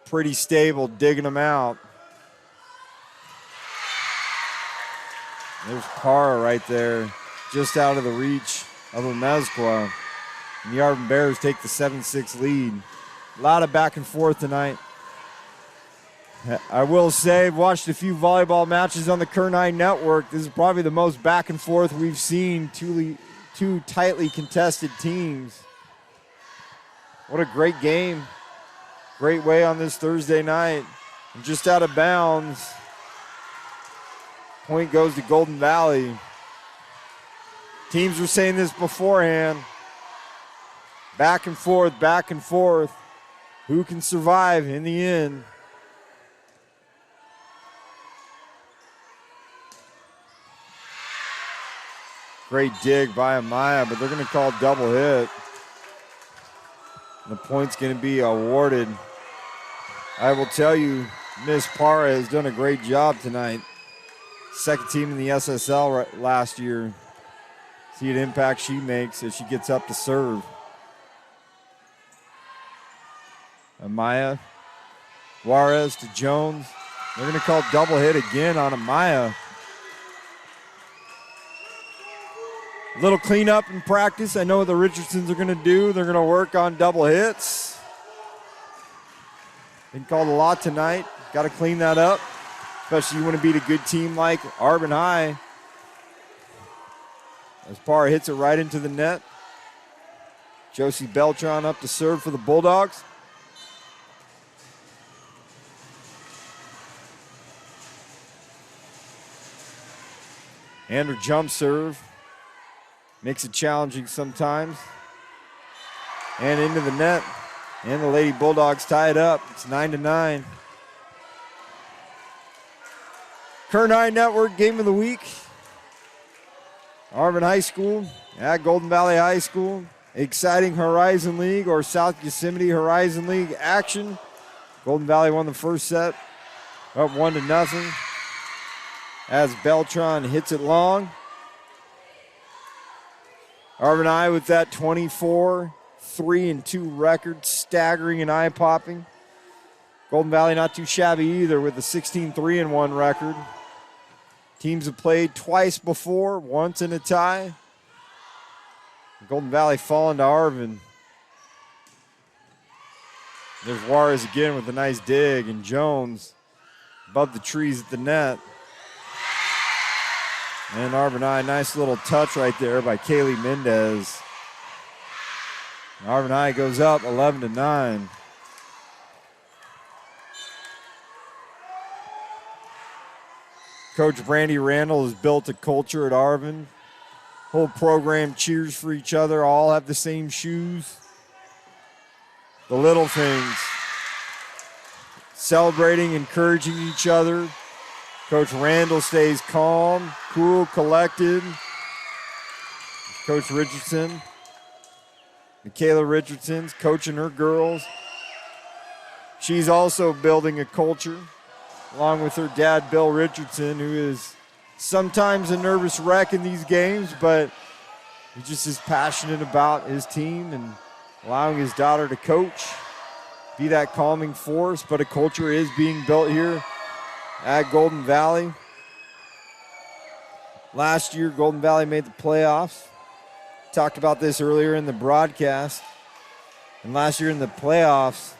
pretty stable, digging them out. There's Parra right there, just out of the reach of a Mezcua. And the Arvin Bears take the 7-6 lead. A lot of back and forth tonight. I will say, I've watched a few volleyball matches on the Kern High Network. This is probably the most back and forth we've seen, two tightly contested teams. What a great game. Great way on this Thursday night. And just out of bounds. Point goes to Golden Valley. Teams were saying this beforehand. Back and forth, back and forth. Who can survive in the end? Great dig by Amaya, but they're going to call double hit. The point's going to be awarded. I will tell you, Miss Parra has done a great job tonight. Second team in the SSL last year. See an impact she makes as she gets up to serve. Amaya, Juarez to Jones. They're going to call double hit again on Amaya. A little cleanup in practice. I know what the Richardsons are going to do. They're going to work on double hits. Been called a lot tonight. Got to clean that up. Especially you want to beat a good team like Arvin High. As Parr hits it right into the net. Josie Beltran up to serve for the Bulldogs. And her jump serve makes it challenging sometimes. and into the net. And the Lady Bulldogs tie it up. It's 9-9. Kern High Network Game of the Week. Arvin High School at Golden Valley High School. Exciting Horizon League or South Yosemite Horizon League action. Golden Valley won the first set, up 1-0. As Beltran hits it long. Arvin High with that 24-3-2 record, staggering and eye-popping. Golden Valley not too shabby either with a 16-3-1 record. Teams have played twice before, once in a tie. Golden Valley falling to Arvin. There's Juarez again with a nice dig, and Jones above the trees at the net. And Arvin High, nice little touch right there by Kaylee Mendez. Arvin High goes up 11-9. Coach Brandy Randall has built a culture at Arvin. Whole program cheers for each other, all have the same shoes. The little things. Celebrating, encouraging each other. Coach Randall stays calm, cool, collected. Coach Richardson, Michaela Richardson's coaching her girls. She's also building a culture, along with her dad, Bill Richardson, who is sometimes a nervous wreck in these games, but he just is passionate about his team and allowing his daughter to coach, be that calming force. But a culture is being built here at Golden Valley. Last year, Golden Valley made the playoffs. Talked about this earlier in the broadcast. And last year in the playoffs,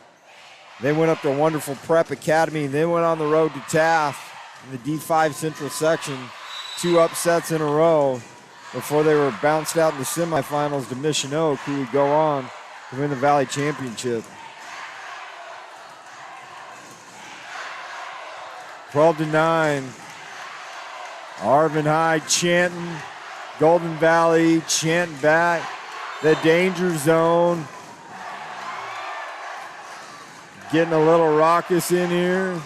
they went up to a wonderful prep academy, and they went on the road to Taft in the D5 Central section. 2 upsets in a row before they were bounced out in the semifinals to Mission Oak, who would go on to win the Valley Championship. 12-9. Arvin High chanting. Golden Valley chanting back. The danger zone. Getting a little raucous in here.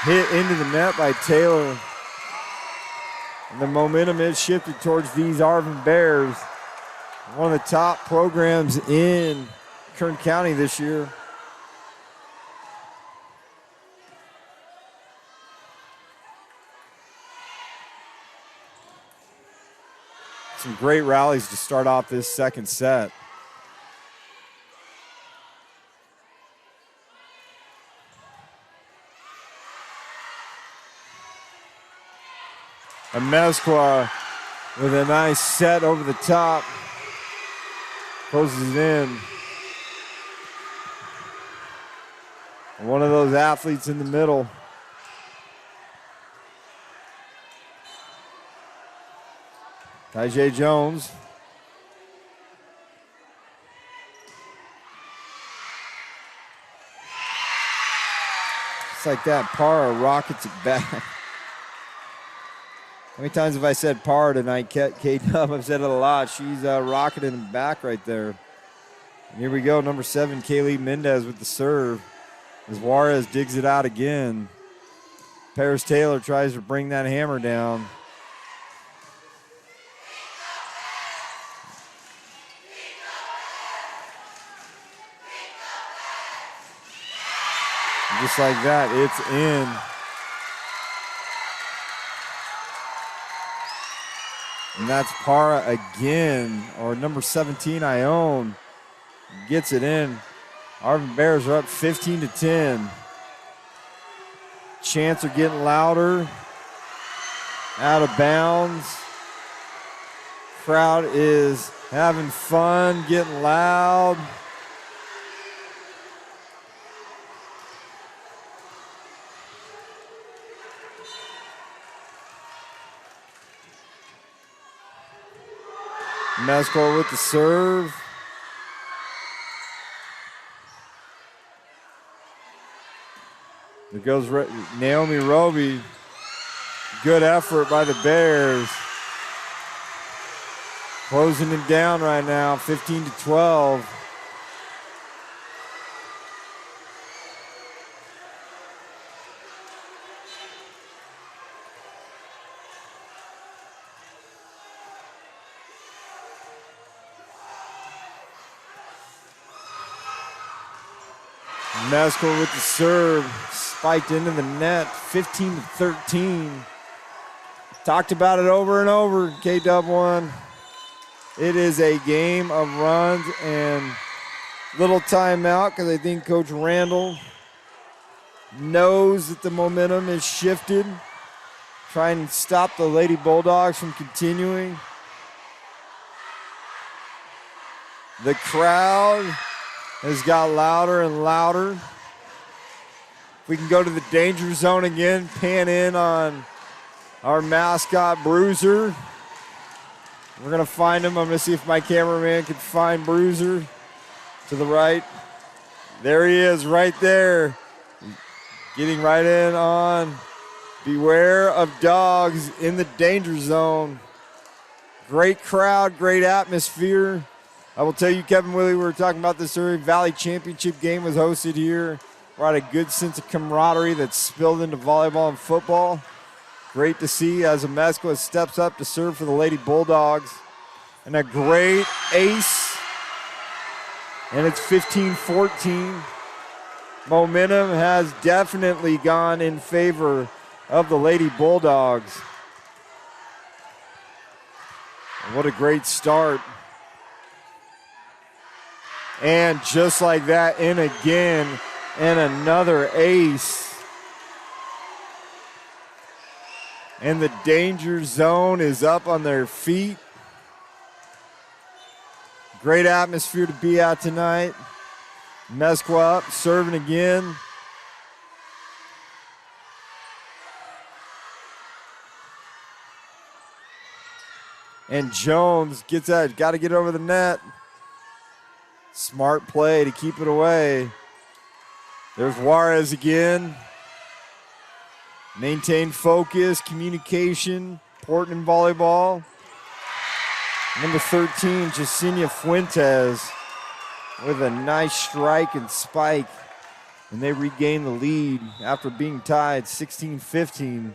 Hit into the net by Taylor. And the momentum is shifted towards these Arvin Bears. One of the top programs in Kern County this year. Some great rallies to start off this second set. Amezcua with a nice set over the top. Closes it in. One of those athletes in the middle. Tajay Jones. Just like that, Parra rockets it back. How many times have I said Parra tonight, K-Dub? I've said it a lot. She's rocketing him back right there. And here we go, number 7, Kaylee Mendez with the serve. As Juarez digs it out again. Paris Taylor tries to bring that hammer down. Just like that, it's in. And that's Parra again, or number 17, Ione, gets it in. Arvin Bears are up 15-10. Chants are getting louder. Out of bounds. Crowd is having fun, getting loud. Mesco with the serve. There goes Naomi Roby. Good effort by the Bears. Closing it down right now, 15-12. Mescal with the serve, spiked into the net, 15-13. Talked about it over and over, K-Dub1. It is a game of runs and little timeout because I think Coach Randall knows that the momentum is shifted. Trying to stop the Lady Bulldogs from continuing. The crowd has got louder and louder. If we can go to the danger zone again, pan in on our mascot, Bruiser. We're going to find him. I'm going to see if my cameraman can find Bruiser to the right. There he is right there. Getting right in on Beware of Dogs in the danger zone. Great crowd, great atmosphere. I will tell you, Kevin Willie, we were talking about this earlier. Valley Championship game was hosted here. Brought a good sense of camaraderie that spilled into volleyball and football. Great to see as Mescal steps up to serve for the Lady Bulldogs. And a great ace. And it's 15-14. Momentum has definitely gone in favor of the Lady Bulldogs. What a great start. And just like that, in again, and another ace. And the danger zone is up on their feet. Great atmosphere to be at tonight. Mescal up, serving again. And Jones gets that, got to get over the net. Smart play to keep it away. There's Juarez again. Maintain focus, communication, important in volleyball. Number 13, Jasenia Fuentes with a nice strike and spike. And they regain the lead after being tied 16-15.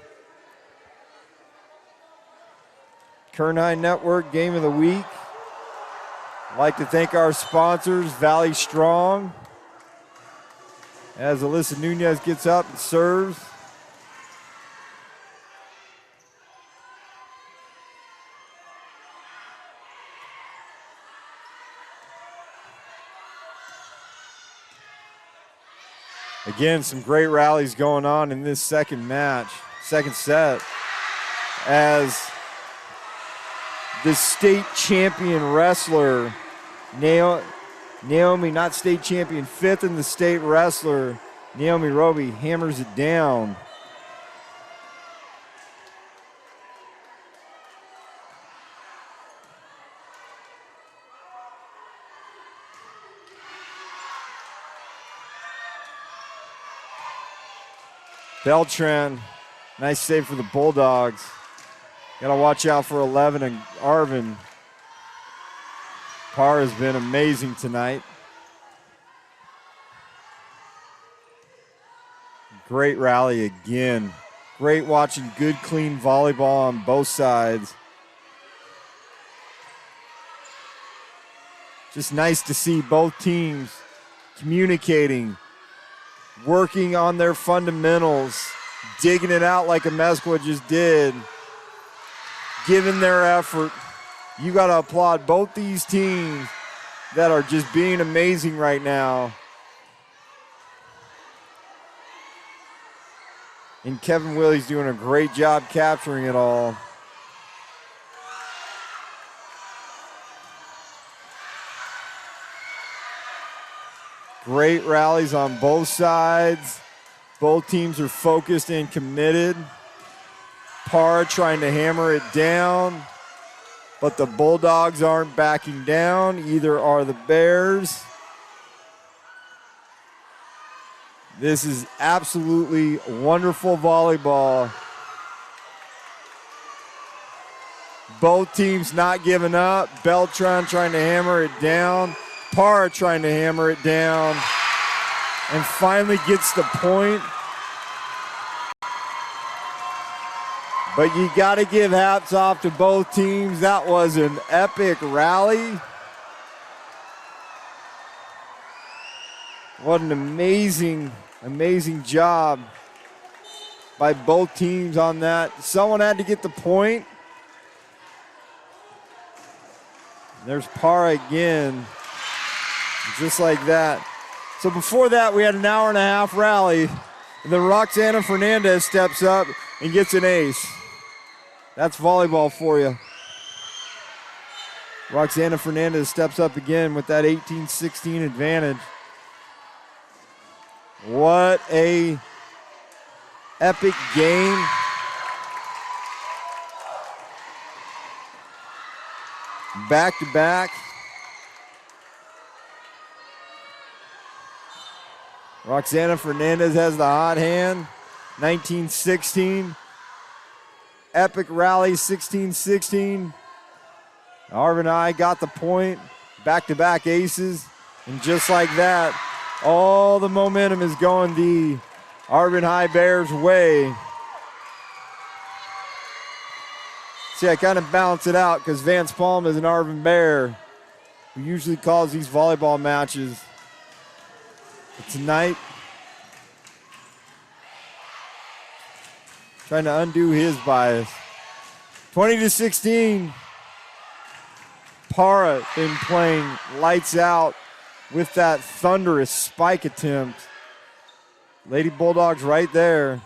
Kern High Network Game of the Week. I'd like to thank our sponsors, Valley Strong. As Alyssa Nunez gets up and serves. Again, some great rallies going on in this second set, as the state champion wrestler, Naomi, not state champion, fifth in the state wrestler, Naomi Roby, hammers it down. Beltran, nice save for the Bulldogs. Got to watch out for 11 and Arvin. Parr has been amazing tonight. Great rally again. Great watching good, clean volleyball on both sides. Just nice to see both teams communicating, working on their fundamentals, digging it out like Mescal just did, giving their effort. You got to applaud both these teams that are just being amazing right now. And Kevin Willie's doing a great job capturing it all. Great rallies on both sides. Both teams are focused and committed. Parr trying to hammer it down, but the Bulldogs aren't backing down. Either are the Bears. This is absolutely wonderful volleyball. Both teams not giving up. Beltran trying to hammer it down. Parra trying to hammer it down. And finally gets the point. But you got to give hats off to both teams. That was an epic rally. What an amazing, amazing job by both teams on that. Someone had to get the point. There's Parra again, just like that. So before that, we had an hour and a half rally. And then Roxana Fernandez steps up and gets an ace. That's volleyball for you. Roxana Fernandez steps up again with that 18-16 advantage. What a epic game. Back to back. Roxana Fernandez has the hot hand. 19-16. Epic rally, 16-16. Arvin and I got the point. Back-to-back aces. And just like that, all the momentum is going the Arvin High Bears' way. See, I kind of balance it out because Vance Palm is an Arvin Bear who usually calls these volleyball matches. But tonight, trying to undo his bias. 20-16. Parra been playing lights out with that thunderous spike attempt. Lady Bulldogs right there.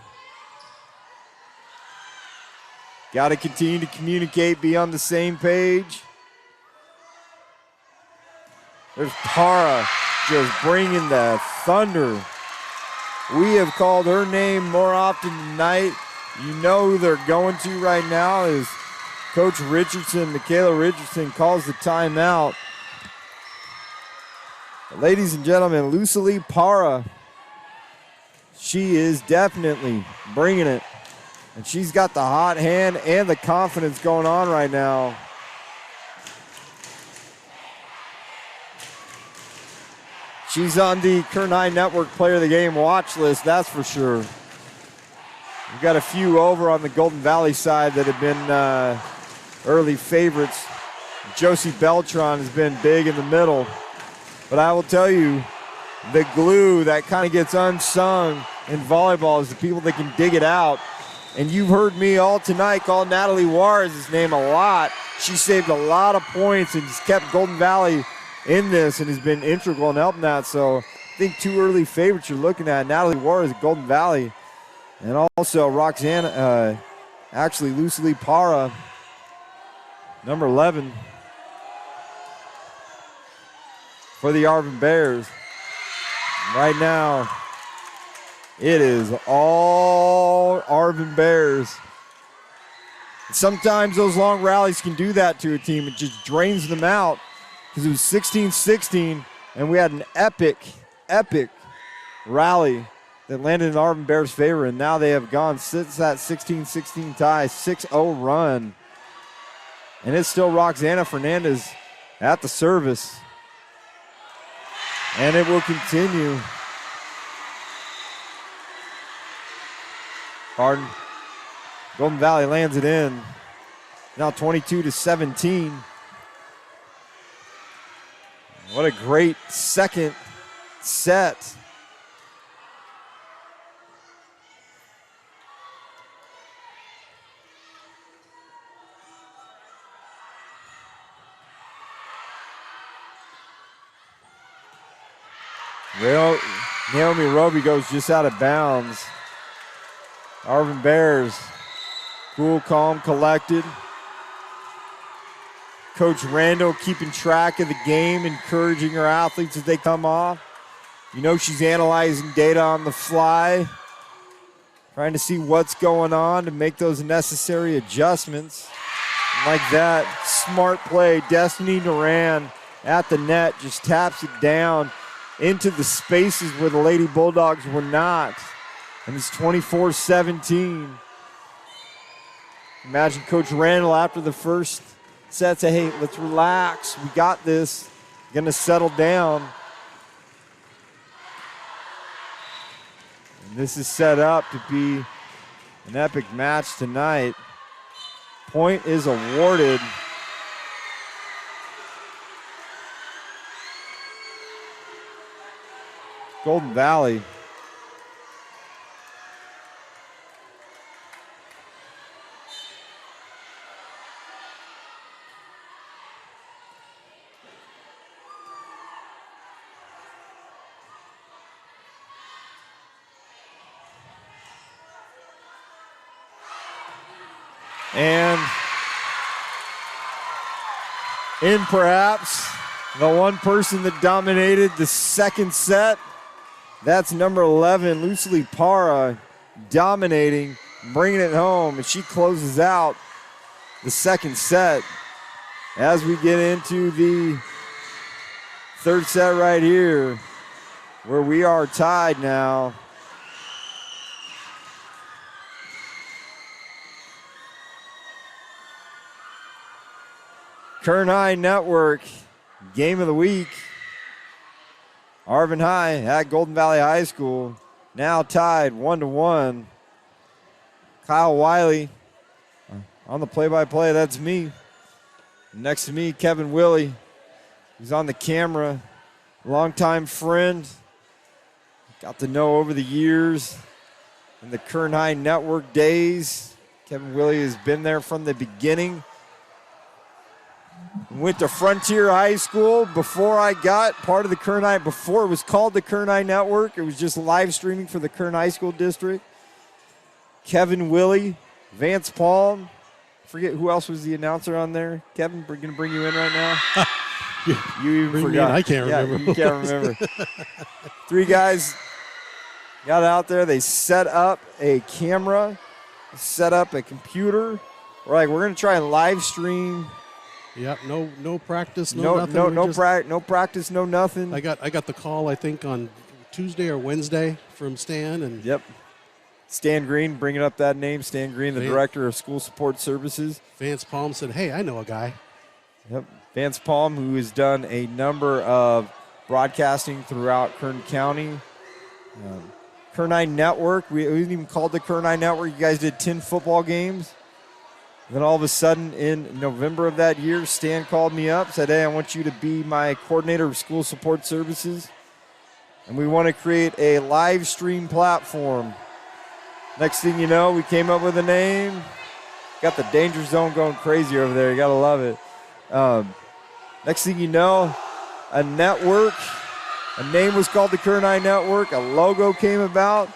Got to continue to communicate, be on the same page. There's Parra just bringing the thunder. We have called her name more often tonight. You know who they're going to right now is Coach Richardson. Michaela Richardson calls the timeout. Ladies and gentlemen, Lucilee Parra, she is definitely bringing it. And she's got the hot hand and the confidence going on right now. She's on the Kern High Network Player of the Game watch list, that's for sure. We've got a few over on the Golden Valley side that have been early favorites. Josie Beltran has been big in the middle. But I will tell you, the glue that kind of gets unsung in volleyball is the people that can dig it out. And you've heard me all tonight call Natalie Juarez's name a lot. She saved a lot of points and just kept Golden Valley in this and has been integral in helping that. So I think two early favorites you're looking at, Natalie Juarez at Golden Valley, and also Lucilee Parra, number 11 for the Arvin Bears. Right now, it is all Arvin Bears. Sometimes those long rallies can do that to a team. It just drains them out because it was 16-16, and we had an epic rally that landed in Arvin Bears' favor, and now they have gone since that 16-16 tie, 6-0 run. And it's still Roxana Fernandez at the service. And it will continue. Harden. Golden Valley lands it in. Now 22-17. What a great second set. Well, Naomi Roby goes just out of bounds. Arvin Bears, cool, calm, collected. Coach Randall keeping track of the game, encouraging her athletes as they come off. You know she's analyzing data on the fly, trying to see what's going on to make those necessary adjustments. Like that, smart play. Destiny Duran at the net just taps it down into the spaces where the Lady Bulldogs were not. And it's 24-17. Imagine Coach Randall after the first set say, hey, let's relax. We got this. Going to settle down. And this is set up to be an epic match tonight. Point is awarded. Golden Valley. And in perhaps the one person that dominated the second set, that's number 11, Lucely Para, dominating, bringing it home, and she closes out the second set. As we get into the third set right here, where we are tied now. Kern High Network, game of the week. Arvin High at Golden Valley High School, now tied 1-1. Kyle Wiley on the play-by-play, that's me. Next to me, Kevin Willie, who's on the camera, longtime friend. Got to know over the years in the Kern High Network days. Kevin Willie has been there from the beginning. Went to Frontier High School before I got part of the Kern High, before it was called the Kern High Network. It was just live streaming for the Kern High School District. Kevin Willie, Vance Palm. Forget who else was the announcer on there. Kevin, we're going to bring you in right now. You even forgot. I can't remember. You can't remember. Three guys got out there. They set up a camera, set up a computer. We're like, we're going to try and live stream. Yep, no practice, nothing. No practice, no nothing. I got the call, I think, on Tuesday or Wednesday from Stan. And yep. Stan Green, bringing up that name. Stan Green, the director of school support services. Vance Palm said, hey, I know a guy. Yep. Vance Palm, who has done a number of broadcasting throughout Kern County. Kern High Network, we didn't even call it the Kern High Network. You guys did 10 football games. Then all of a sudden in November of that year, Stan called me up, said, hey, I want you to be my coordinator of school support services. And we want to create a live stream platform. Next thing you know, we came up with a name. Got the danger zone going crazy over there. You got to love it. Next thing you know, a network, a name was called the Kern High Network, a logo came about,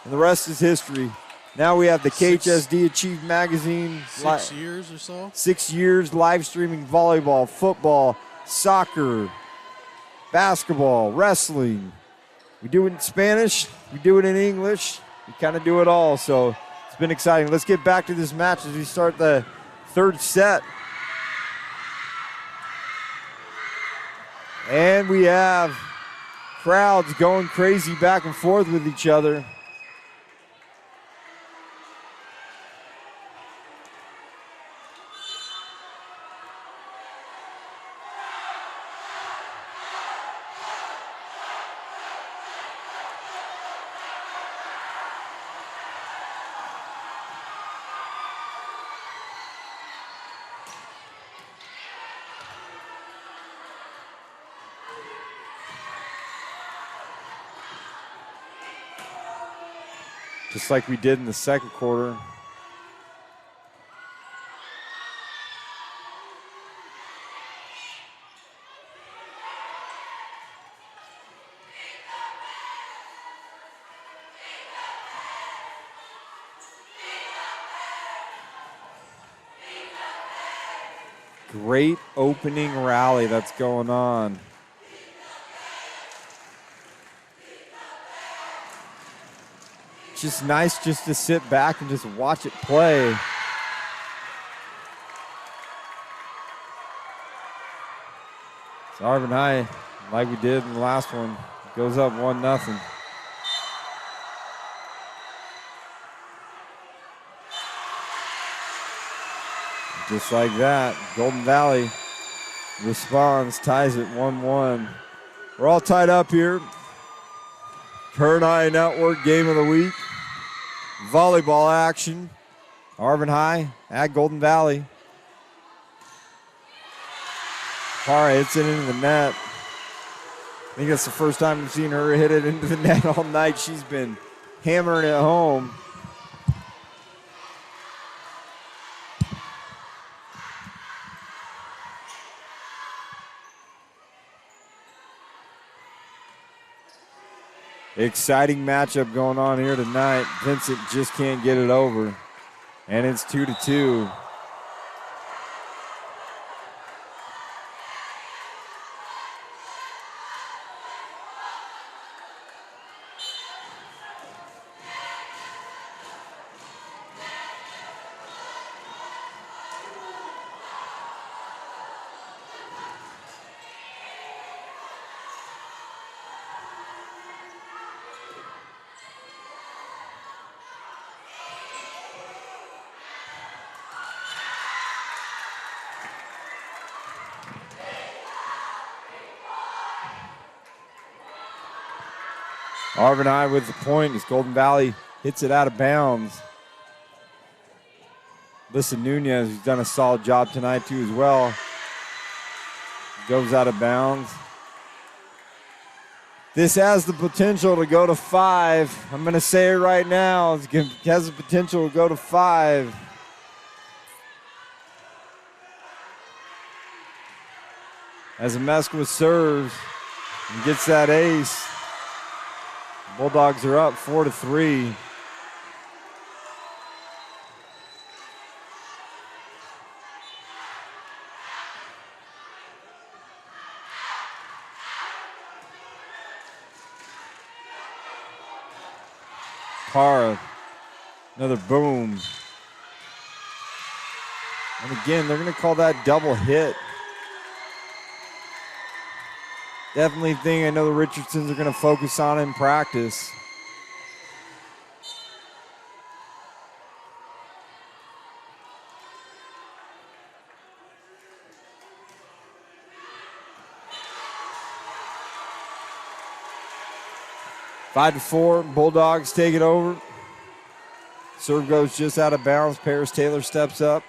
and the rest is history. Now we have the KHSD Achieve Magazine. 6 years or so? 6 years live streaming volleyball, football, soccer, basketball, wrestling. We do it in Spanish. We do it in English. We kind of do it all. So it's been exciting. Let's get back to this match as we start the third set. And we have crowds going crazy back and forth with each other. Just like we did in the second quarter. Great opening rally that's going on. Just nice just to sit back and just watch it play. So Arvin High, like we did in the last one, goes up 1-0. Just like that, Golden Valley responds, ties it 1-1. We're all tied up here. Kern High Network Game of the Week. Volleyball action. Arvin High at Golden Valley. Parra hits it into the net. I think that's the first time we've seen her hit it into the net all night. She's been hammering it home. Exciting matchup going on here tonight. Vincent just can't get it over. And it's 2-2. Arvin High with the point as Golden Valley hits it out of bounds. Listen, Nunez, who's done a solid job tonight too as well, goes out of bounds. This has the potential to go to 5. I'm going to say it right now. It has the potential to go to 5. As Amesqua serves and gets that ace. Bulldogs are up 4-3. Parra, another boom. And again, they're going to call that double hit. Definitely thing I know the Richardsons are going to focus on in practice. Five to 4, Bulldogs take it over. Serve goes just out of bounds. Paris Taylor steps up.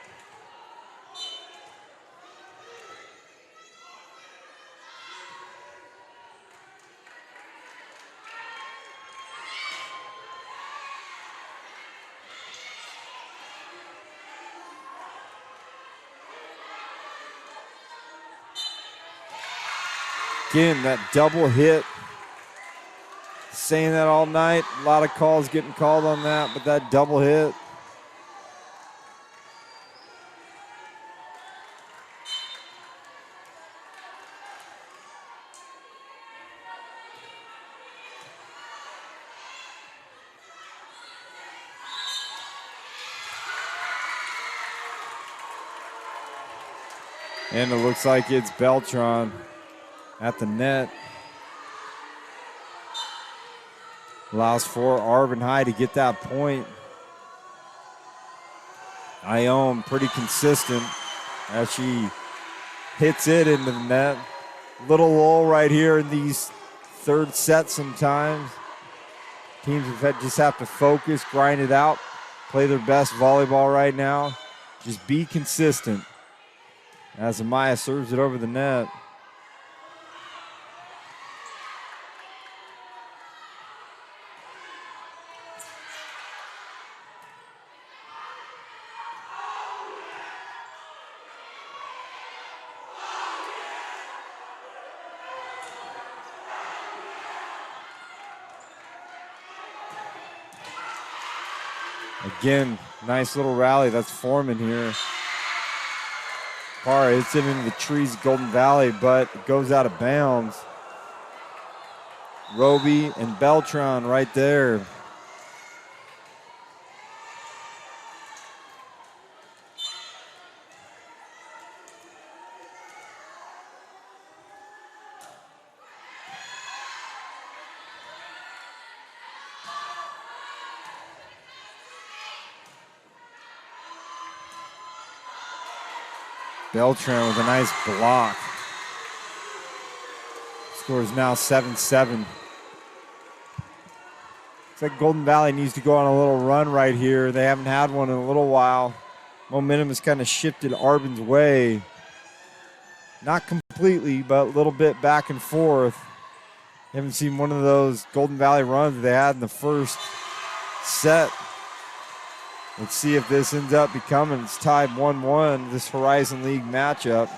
Again, that double hit. Saying that all night. A lot of calls getting called on that, but that double hit. And it looks like it's Beltran at the net. Allows for Arvin High to get that point. Ione pretty consistent as she hits it into the net. Little lull right here in these third sets sometimes. Teams just have to focus, grind it out, play their best volleyball right now. Just be consistent as Amaya serves it over the net. Again, nice little rally that's forming here. Parra hits it into the trees, Golden Valley, but it goes out of bounds. Roby and Beltran right there. Beltran with a nice block. Score is now 7-7. Looks like Golden Valley needs to go on a little run right here. They haven't had one in a little while. Momentum has kind of shifted Arvin's way. Not completely, but a little bit back and forth. Haven't seen one of those Golden Valley runs they had in the first set. Let's see if this ends up becoming, it's tied 1-1, this Horizon League matchup.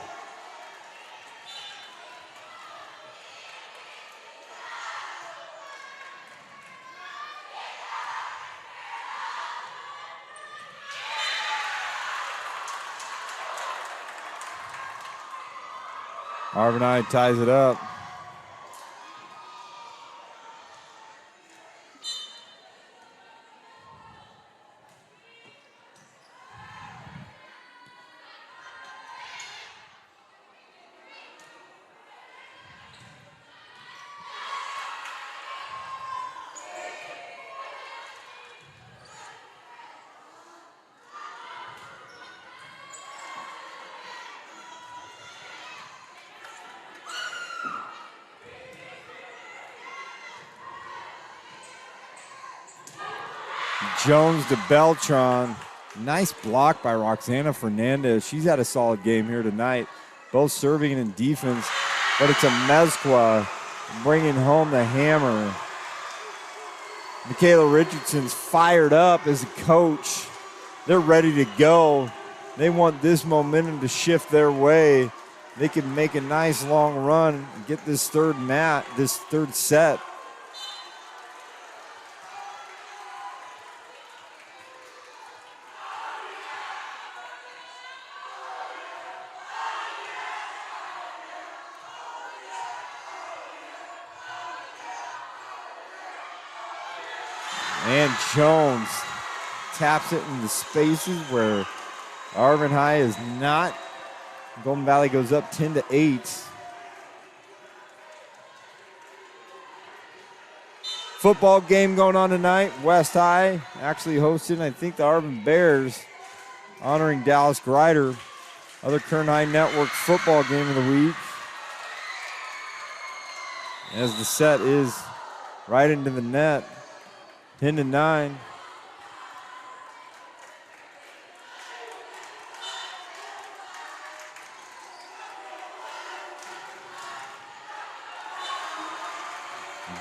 Arvin ties it up. Jones to Beltran. Nice block by Roxana Fernandez. She's had a solid game here tonight, both serving and in defense. But it's a Mezqua bringing home the hammer. Michaela Richardson's fired up as a coach. They're ready to go. They want this momentum to shift their way. They can make a nice long run and get this third set. And Jones taps it into spaces where Arvin High is not. Golden Valley goes up 10-8. Football game going on tonight. West High actually hosting, I think, the Arvin Bears, honoring Dallas Grider. Other Kern High Network football game of the week. As the set is right into the net. 10-9.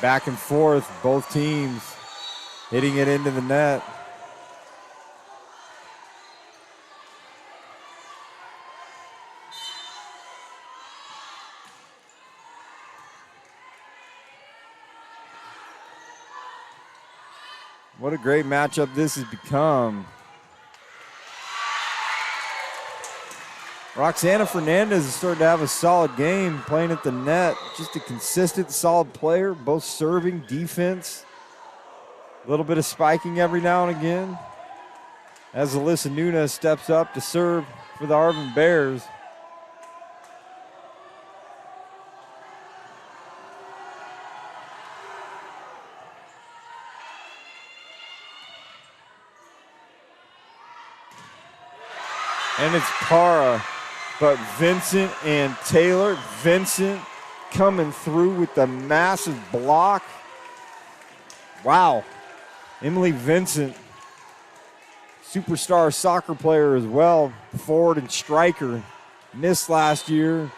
Back and forth, both teams hitting it into the net. What a great matchup this has become. Roxana Fernandez is starting to have a solid game playing at the net. Just a consistent, solid player, both serving, defense. A little bit of spiking every now and again. As Alyssa Nunez steps up to serve for the Arvin Bears. And it's Para, but Vincent and Taylor. Vincent coming through with the massive block. Wow. Emily Vincent, superstar soccer player as well, forward and striker. Missed last year.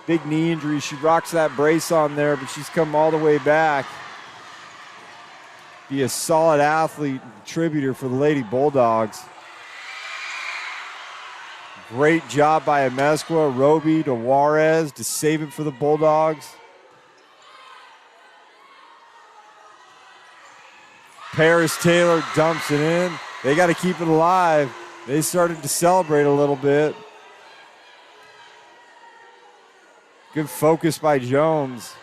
Big knee injury. She rocks that brace on there, but she's come all the way back. Be a solid athlete, contributor for the Lady Bulldogs. Great job by Amezcua, Roby to Juarez to save it for the Bulldogs. Paris Taylor dumps it in. They got to keep it alive. They started to celebrate a little bit. Good focus by Jones.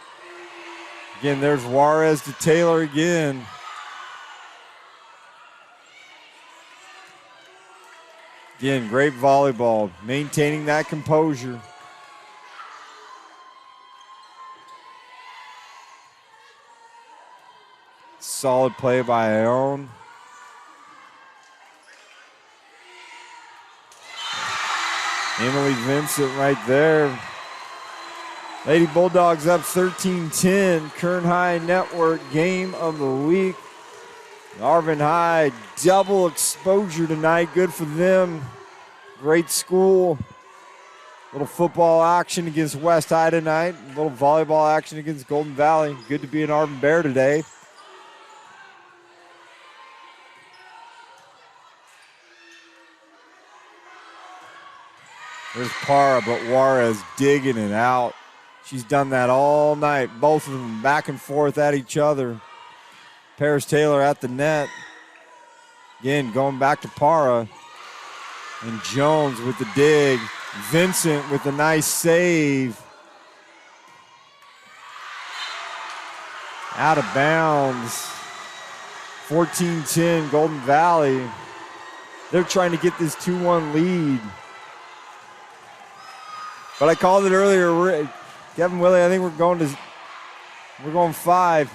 Again, there's Juarez to Taylor again. Again, great volleyball, maintaining that composure. Solid play by Ione. Emily Vincent right there. Lady Bulldogs up 13-10. Kern High Network game of the week. Arvin High, double exposure tonight. Good for them. Great school. Little football action against West High tonight. Little volleyball action against Golden Valley. Good to be an Arvin Bear today. There's Para, but Juarez digging it out. She's done that all night. Both of them back and forth at each other. Paris Taylor at the net. Again, going back to Para. And Jones with the dig. Vincent with a nice save. Out of bounds. 14-10 Golden Valley. They're trying to get this 2-1 lead. But I called it earlier. Kevin Willie, I think we're going 5.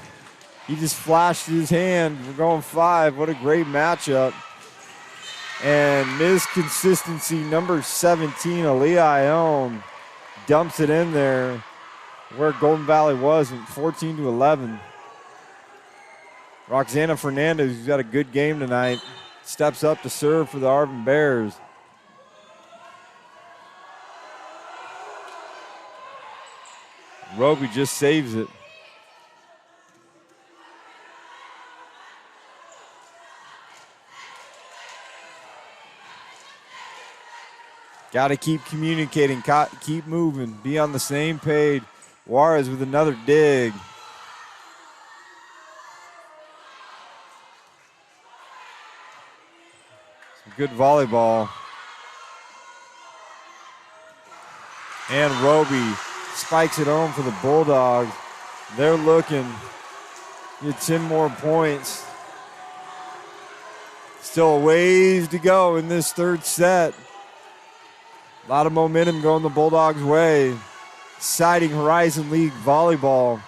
He just flashed his hand. We're going 5. What a great matchup. And Ms. Consistency, number 17, Aaliyah Ione, dumps it in there where Golden Valley was, 14-11. Roxana Fernandez, who's got a good game tonight, steps up to serve for the Arvin Bears. Roby just saves it. Got to keep communicating, keep moving, be on the same page. Juarez with another dig. Some good volleyball. And Roby spikes it home for the Bulldogs. They're looking to get 10 more points. Still a ways to go in this third set. A lot of momentum going the Bulldogs' way. Exciting Horizon League volleyball.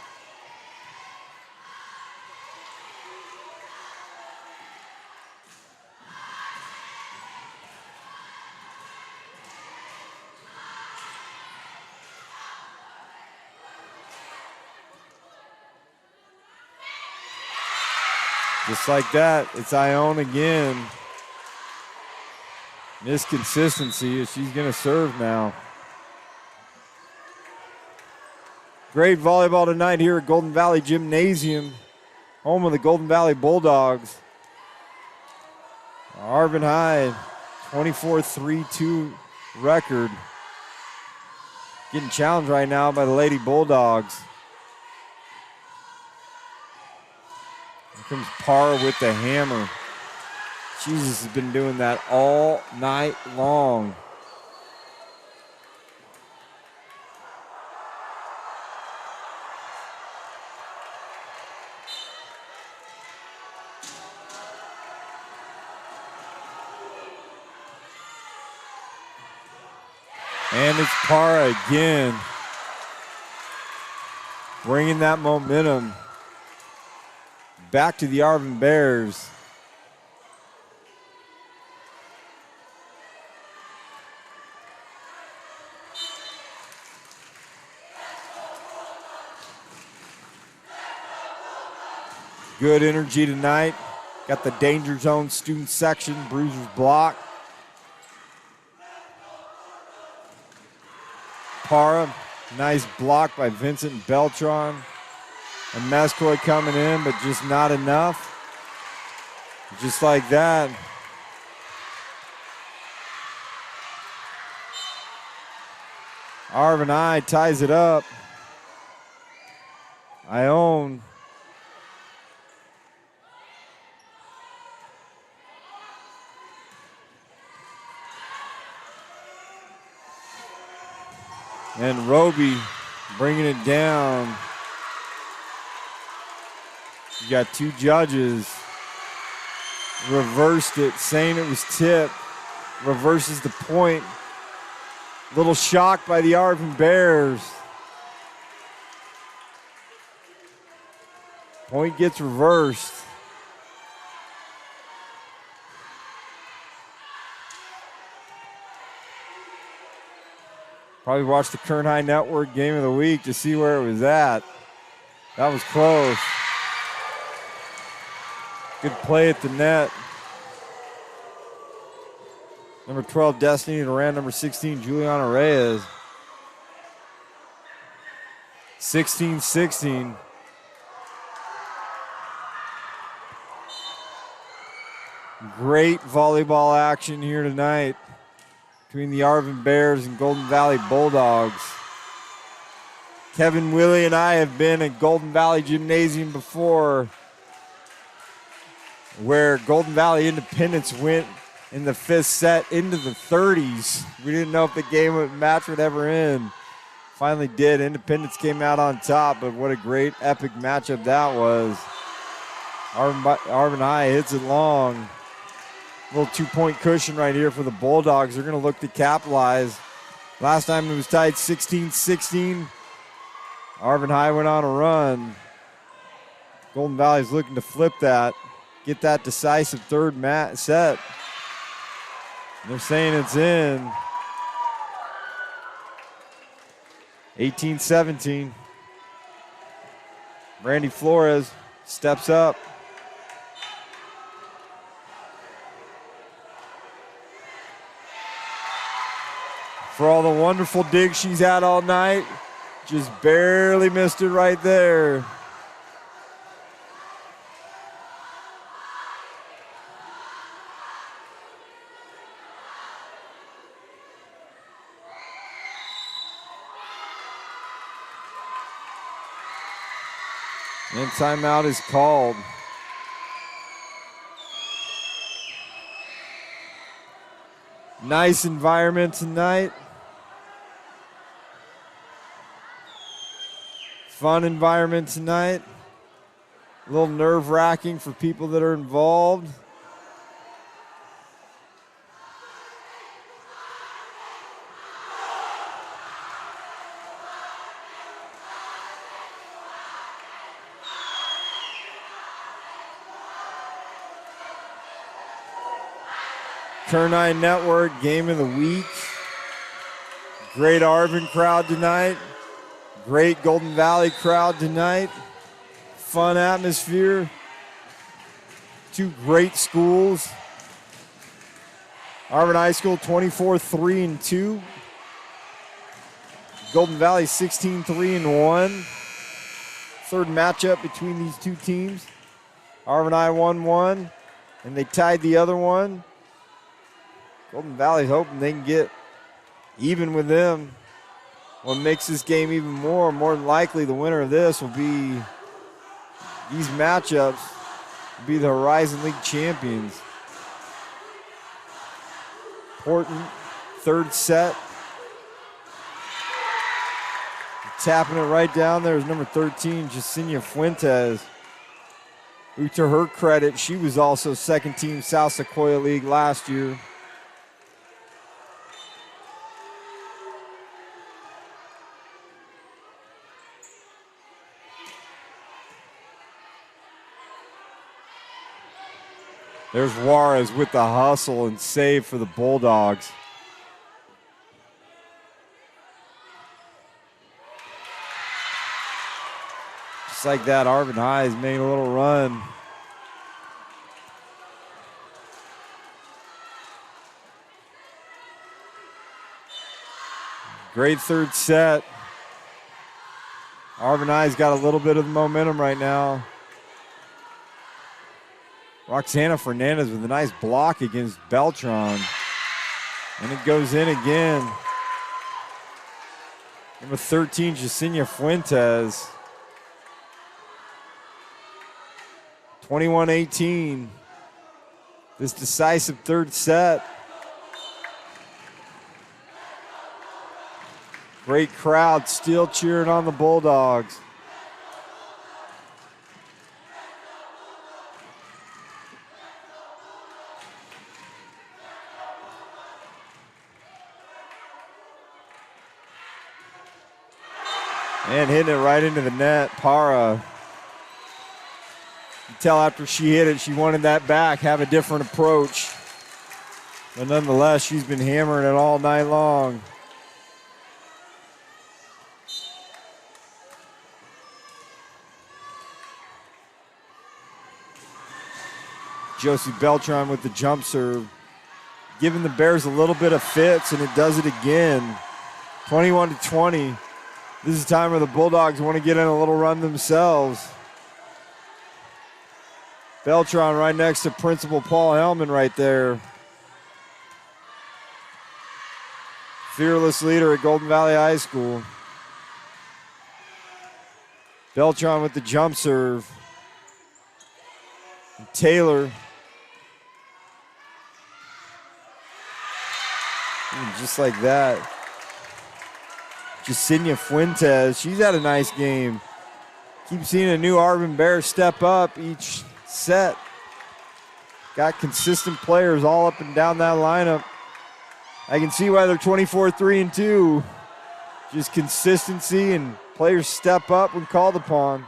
Just like that, it's Ione again. Miss consistency. She's going to serve now. Great volleyball tonight here at Golden Valley Gymnasium, home of the Golden Valley Bulldogs. Arvin High, 24-3-2 record. Getting challenged right now by the Lady Bulldogs. Here comes Parr with the hammer. Jesus has been doing that all night long. And it's Parra again, bringing that momentum back to the Arvin Bears. Good energy tonight. Got the danger zone student section, Bruiser's block. Parra, nice block by Vincent Beltran. And Mescoy coming in, but just not enough. Just like that. Arvin I ties it up. Ione. And Roby bringing it down. You got two judges. Reversed it, saying it was tipped. Reverses the point. Little shock by the Arvin Bears. Point gets reversed. Probably watched the Kern High Network game of the week to see where it was at. That was close. Good play at the net. Number 12, Destiny Duran. Number 16, Juliana Reyes. 16-16. Great volleyball action here tonight between the Arvin Bears and Golden Valley Bulldogs. Kevin, Willie, and I have been at Golden Valley Gymnasium before, where Golden Valley Independence went in the 5th set into the 30s. We didn't know if the match would ever end. Finally did. Independence came out on top, but what a great epic matchup that was. Arvin High hits it long. Little 2-point cushion right here for the Bulldogs. They're going to look to capitalize. Last time it was tied 16-16. Arvin High went on a run. Golden Valley's looking to flip that, get that decisive third set. They're saying it's in. 18-17. Brandy Flores steps up. For all the wonderful digs she's had all night, just barely missed it right there. And timeout is called. Nice environment tonight. Fun environment tonight. A little nerve-wracking for people that are involved. Kern High Network game of the week. Great Arvin crowd tonight. Great Golden Valley crowd tonight. Fun atmosphere. Two great schools. Arvin High School 24-3-2. Golden Valley 16-3-1. Third matchup between these two teams. Arvin High won one, and they tied the other one. Golden Valley's hoping they can get even with them. What makes this game even more than likely the winner of this will be, these matchups will be the Horizon League champions. Important third set. Tapping it right down there is number 13, Jacinia Fuentes, who, to her credit, she was also second team South Sequoia League last year. There's Juarez with the hustle and save for the Bulldogs. Just like that, Arvin High has made a little run. Great third set. Arvin High's got a little bit of the momentum right now. Roxana Fernandez with a nice block against Beltran. And it goes in again. Number 13, Jacinia Fuentes. 21-18. This decisive third set. Great crowd still cheering on the Bulldogs. And hitting it right into the net, Para. You tell after she hit it, she wanted that back, have a different approach. But nonetheless, she's been hammering it all night long. Josie Beltran with the jump serve. Giving the Bears a little bit of fits, and it does it again. 21-20. This is a time where the Bulldogs want to get in a little run themselves. Beltran right next to Principal Paul Hellman right there. Fearless leader at Golden Valley High School. Beltran with the jump serve. And Taylor. And just like that. Jasenia Fuentes, she's had a nice game. Keep seeing a new Arvin Bear step up each set. Got consistent players all up and down that lineup. I can see why they're 24-3-2. Just consistency and players step up when called upon.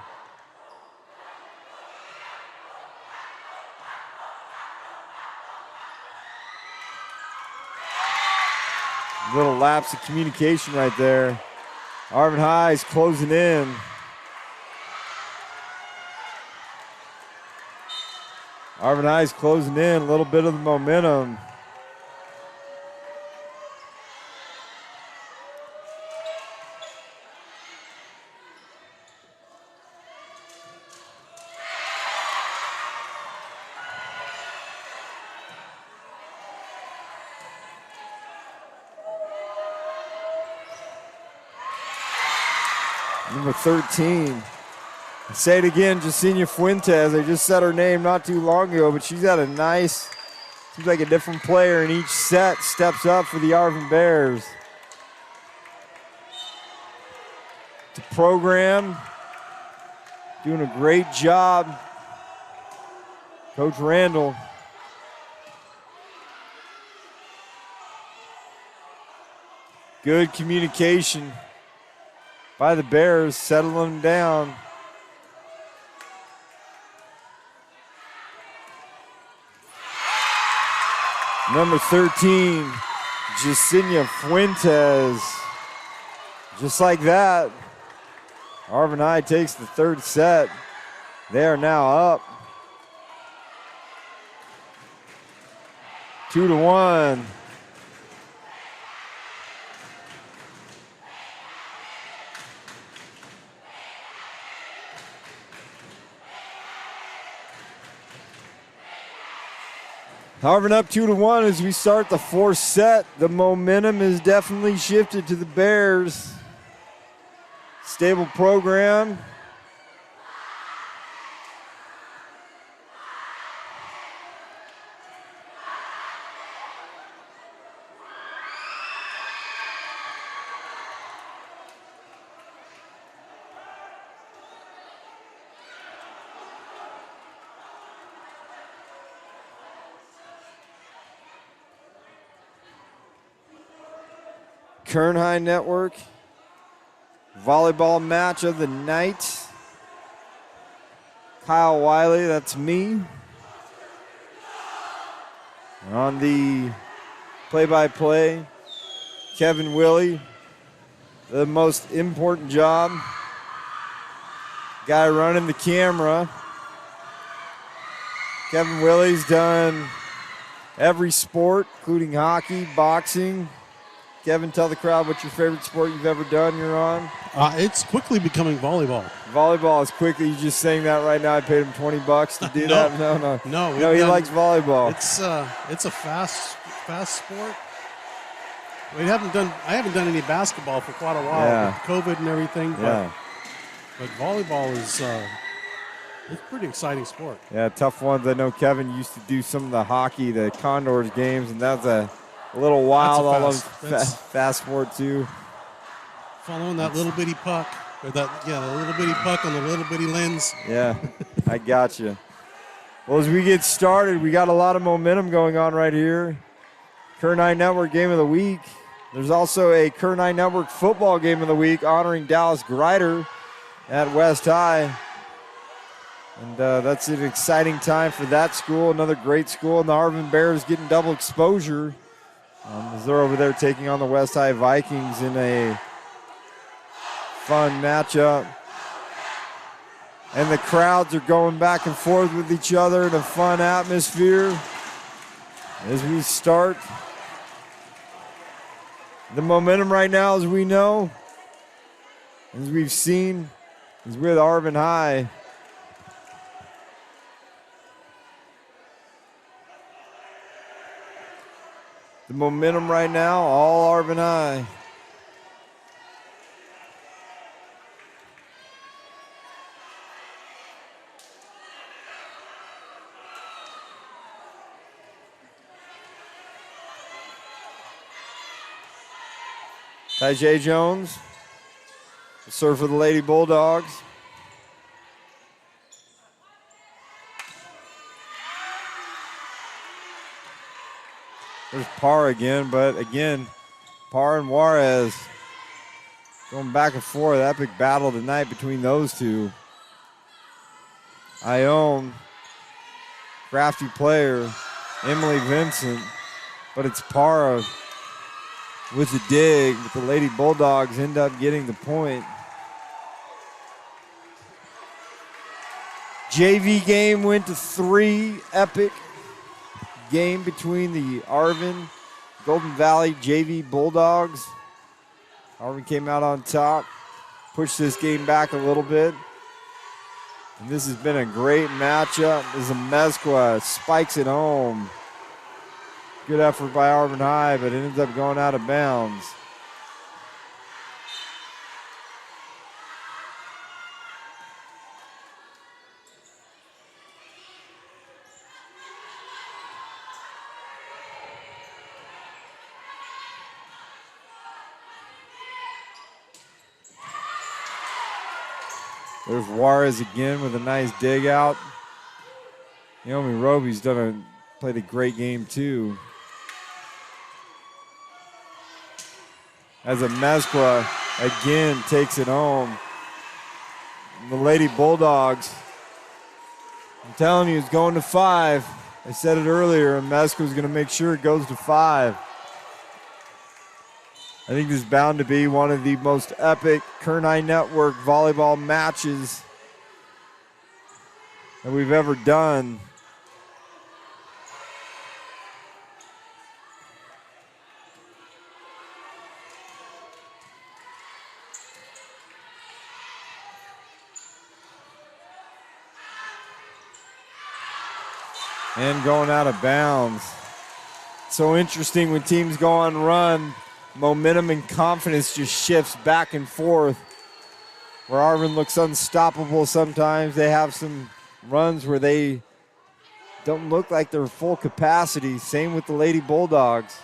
Little lapse of communication right there. Arvin High is closing in. Arvin High is closing in. A little bit of the momentum. Number 13. Say it again, Jasenia Fuentes. I just said her name not too long ago, but she's had a nice, seems like a different player in each set, steps up for the Arvin Bears. The program doing a great job. Coach Randall. Good communication by the Bears, settling them down. Number 13, Jasenia Fuentes. Just like that, Arvin High takes the third set. They are now up 2-1. Arvin up 2-1 as we start the fourth set. The momentum is definitely shifted to the Bears. Stable program. Kern High Network volleyball match of the night. Kyle Wiley, that's me. On the play-by-play, Kevin Willie, the most important job. Guy running the camera. Kevin Willie's done every sport, including hockey, boxing. Kevin, tell the crowd what your favorite sport you've ever done you're on. It's quickly becoming volleyball. Volleyball is quickly. You're just saying that right now. I paid him $20 to do that. No, he likes volleyball. It's a fast sport. I haven't done any basketball for quite a while with COVID and everything. But volleyball is it's a pretty exciting sport. Yeah, tough ones. I know Kevin used to do some of the hockey, the Condors games, and that's a little wild, all those fast sport too. Following that little bitty puck, the little bitty puck on the little bitty lens. Yeah, I got you. Well, as we get started, we got a lot of momentum going on right here. Kern High Network Game of the Week. There's also a Kern High Network Football Game of the Week honoring Dallas Grider at West High. And that's an exciting time for that school, another great school. And the Arvin Bears getting double exposure as they're over there taking on the West High Vikings in a fun matchup. And the crowds are going back and forth with each other in a fun atmosphere as we start. The momentum right now, as we know, as we've seen, is with Arvin High. The momentum right now, all Arvin High. Ty Jones will serve for the Lady Bulldogs. There's Parr again, but again, Parr and Juarez going back and forth. Epic battle tonight between those two. Ione, crafty player, Emily Vincent, but it's Parr with the dig, but the Lady Bulldogs end up getting the point. JV game went to 3. Epic game between the Arvin Golden Valley JV Bulldogs. Arvin came out on top, pushed this game back a little bit. And this has been a great matchup. This is Mezcua, spikes it home. Good effort by Arvin High, but it ends up going out of bounds. There's Juarez again with a nice dig out. Naomi Roby's played a great game too. As a Mezcua again takes it home. The Lady Bulldogs, I'm telling you, it's going to 5. I said it earlier, and Mezcua's going to make sure it goes to 5. I think this is bound to be one of the most epic Kern High Network volleyball matches that we've ever done. And going out of bounds. So interesting when teams go on run, momentum and confidence just shifts back and forth. Where Arvin looks unstoppable sometimes, they have some runs where they don't look like they're full capacity. Same with the Lady Bulldogs.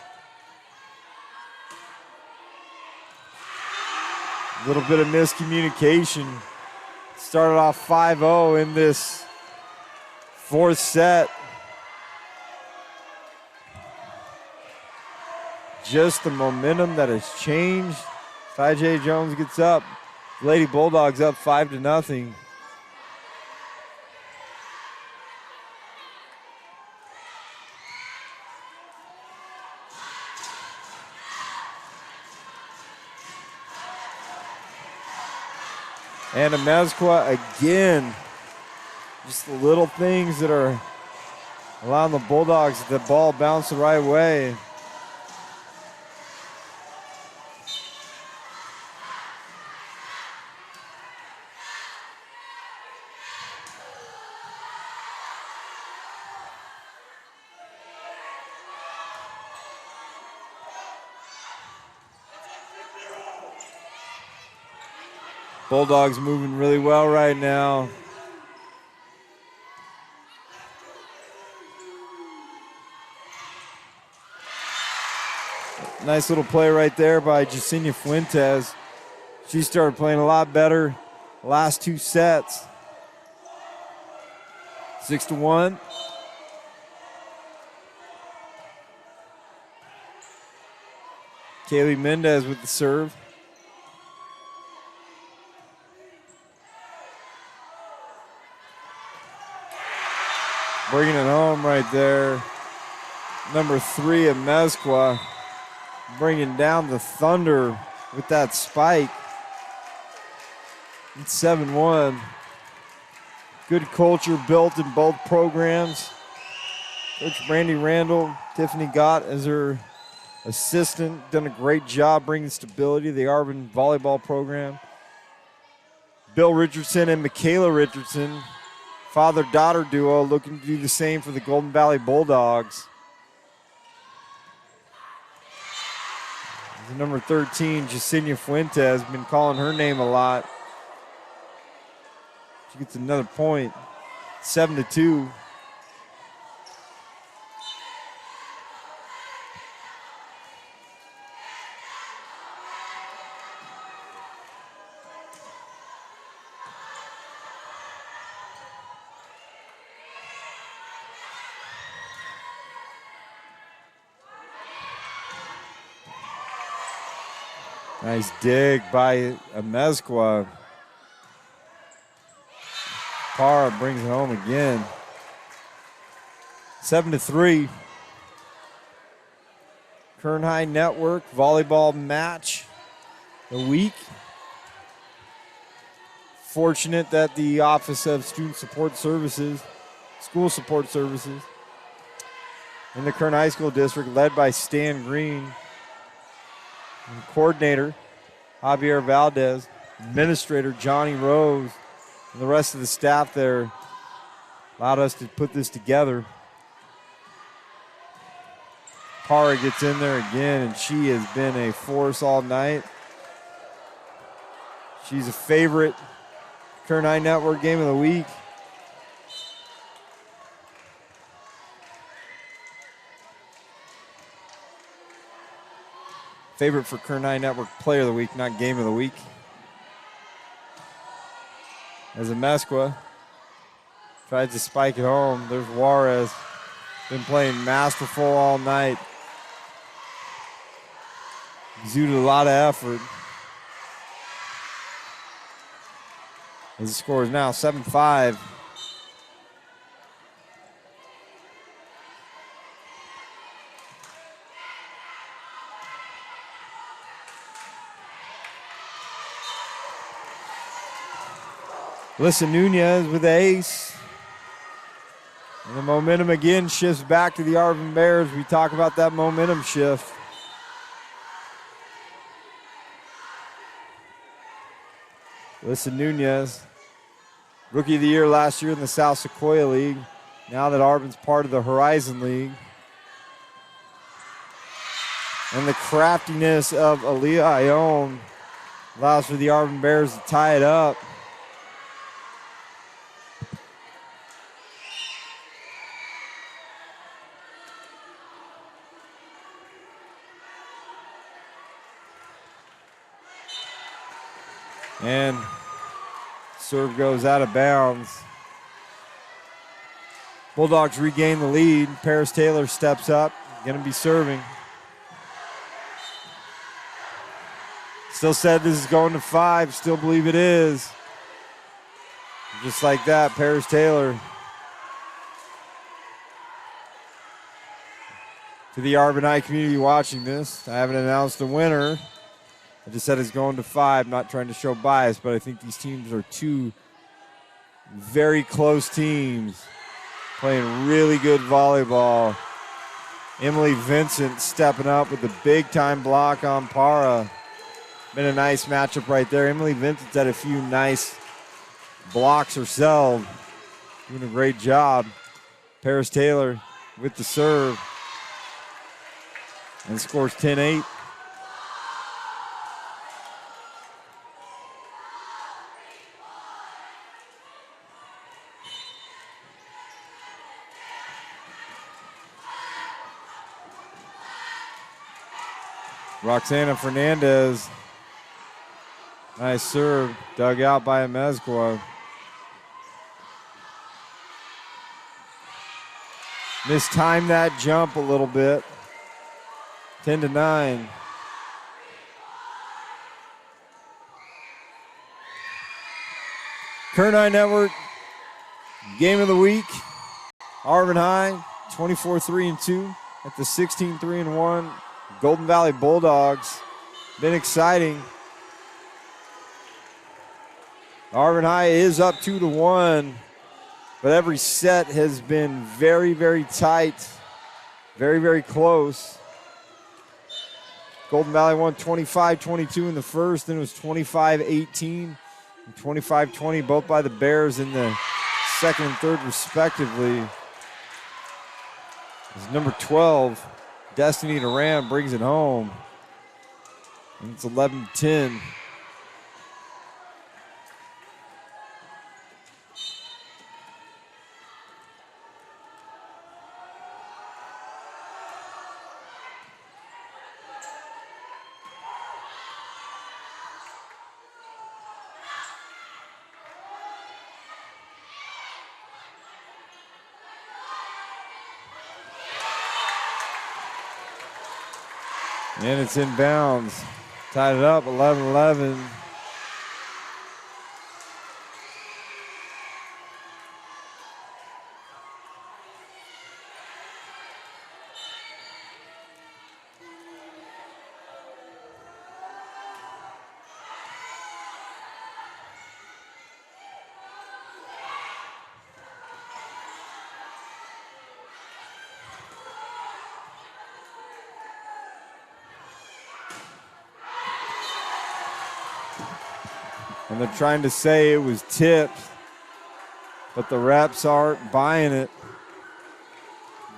A little bit of miscommunication. Started off 5-0 in this 4th set. Just the momentum that has changed. Ty Jones gets up. Lady Bulldogs up 5-0. And Mezcua again. Just the little things that are allowing the Bulldogs the ball bounce the right way. Bulldogs moving really well right now. Nice little play right there by Jasenia Fuentes. She started playing a lot better the last 2 sets. 6-1. Kaylee Mendez with the serve. Bringing it home right there. Number 3 of Mezcua. Bringing down the Thunder with that spike. It's 7-1. Good culture built in both programs. Coach Brandy Randall, Tiffany Gott as her assistant, done a great job bringing stability to the Arvin volleyball program. Bill Richardson and Michaela Richardson, father-daughter duo, looking to do the same for the Golden Valley Bulldogs. Number 13, Jasenia Fuentes, been calling her name a lot. She gets another point, 7-2. Nice dig by Amezcua. Parra brings it home again. 7-3. Kern High Network volleyball match of the week. Fortunate that the Office of Student Support Services, School Support Services, in the Kern High School District, led by Stan Green, and coordinator Javier Valdez, administrator Johnny Rose, and the rest of the staff there allowed us to put this together. Parra gets in there again, and she has been a force all night. She's a favorite Kern High Network game of the week. Favorite for Kern High Network player of the week, not game of the week. As Amezcua tries to spike it home, there's Juarez. Been playing masterful all night. Exuded a lot of effort. As the score is now 7-5. Alyssa Nunez with the ace. And the momentum again shifts back to the Arvin Bears. We talk about that momentum shift. Alyssa Nunez, Rookie of the Year last year in the South Sequoia League. Now that Arvin's part of the Horizon League. And the craftiness of Aaliyah Ione allows for the Arvin Bears to tie it up. And serve goes out of bounds. Bulldogs regain the lead. Paris Taylor steps up, going to be serving. Still said this is going to 5, still believe it is. Just like that, Paris Taylor. To the Arvin High community watching this, I haven't announced a winner. I just said it's going to 5, not trying to show bias, but I think these teams are two very close teams playing really good volleyball. Emily Vincent stepping up with a big-time block on Parra. Been a nice matchup right there. Emily Vincent's had a few nice blocks herself. Doing a great job. Paris Taylor with the serve. And scores 10-8. Roxana Fernandez. Nice serve. Dug out by Amezcua. Mistimed that jump a little bit. 10-9. Kern High Network game of the week. Arvin High 24-3-2 at the 16-3-1. Golden Valley Bulldogs. Been exciting. Arvin High is up 2-1 But every set has been very, very tight, very, very close. Golden Valley won 25-22 in the first, then it was 25-18 and 25-20, both by the Bears in the second and third respectively. As number 12, Destiny Duran, brings it home. And it's 11-10. And it's in bounds. Tied it up, 11-11. And they're trying to say it was tipped, but the refs aren't buying it.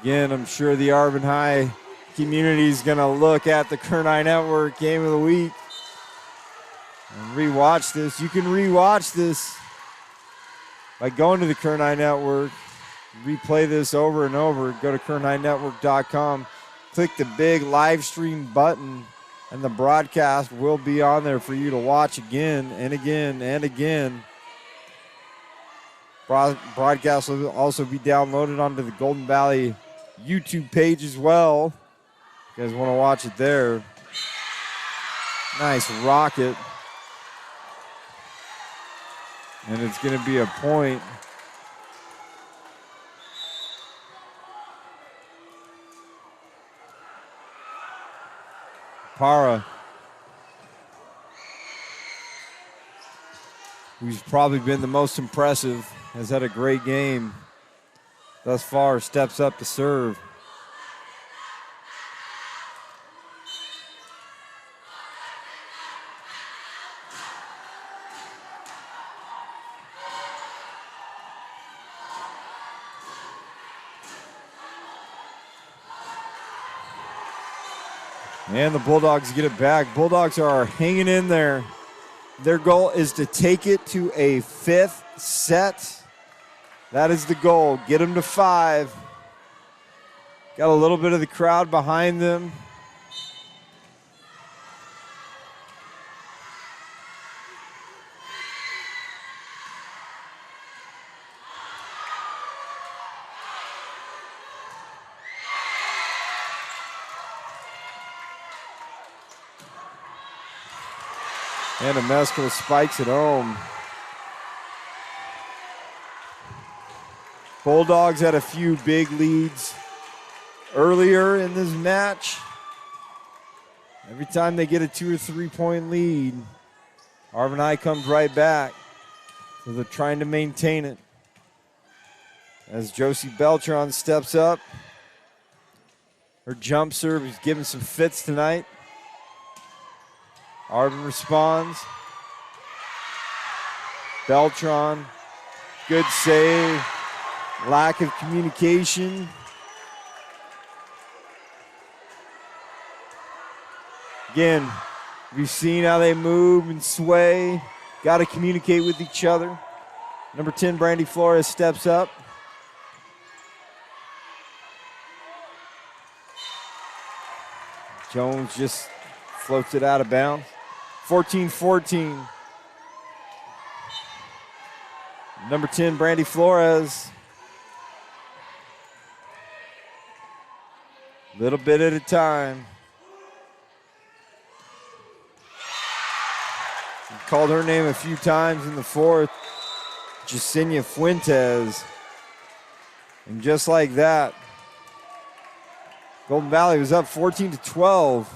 Again, I'm sure the Arvin High community is going to look at the Kern High Network Game of the Week and rewatch this. You can rewatch this by going to the Kern High Network, replay this over and over. Go to kernhighnetwork.com, click the big live stream button, and the broadcast will be on there for you to watch again and again and again. Broadcast will also be downloaded onto the Golden Valley YouTube page as well. You guys want to watch it there. Nice rocket. And it's going to be a point. Para, who's probably been the most impressive, has had a great game thus far, steps up to serve. And the Bulldogs get it back. Bulldogs are hanging in there. Their goal is to take it to a fifth set. That is the goal. Get them to 5. Got a little bit of the crowd behind them. And Amesco spikes it home. Bulldogs had a few big leads earlier in this match. Every time they get a 2 or 3 point lead, Arvin High comes right back. So they're trying to maintain it. As Josie Beltran steps up. Her jump serve is giving some fits tonight. Arvin responds. Beltran, good save. Lack of communication. Again, we've seen how they move and sway. Got to communicate with each other. Number 10, Brandy Flores, steps up. Jones just floats it out of bounds. 14-14. Number 10, Brandy Flores. Little bit at a time. We called her name a few times in the fourth. Jasenia Fuentes. And just like that, Golden Valley was up 14-12.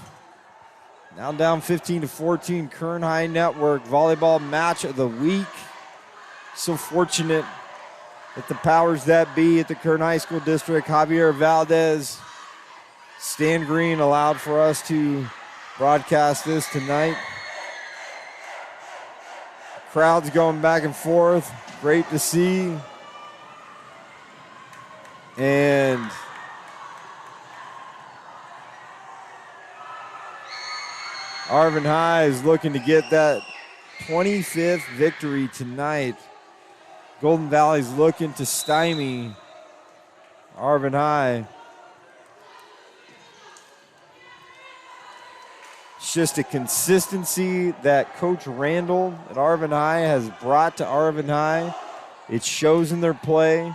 Now down 15-14. Kern High Network Volleyball Match of the Week. So fortunate at the powers that be at the Kern High School District. Javier Valdez, Stan Green allowed for us to broadcast this tonight. Crowds going back and forth. Great to see. And Arvin High is looking to get that 25th victory tonight. Golden Valley's looking to stymie Arvin High. It's just a consistency that Coach Randall at Arvin High has brought to Arvin High. It shows in their play.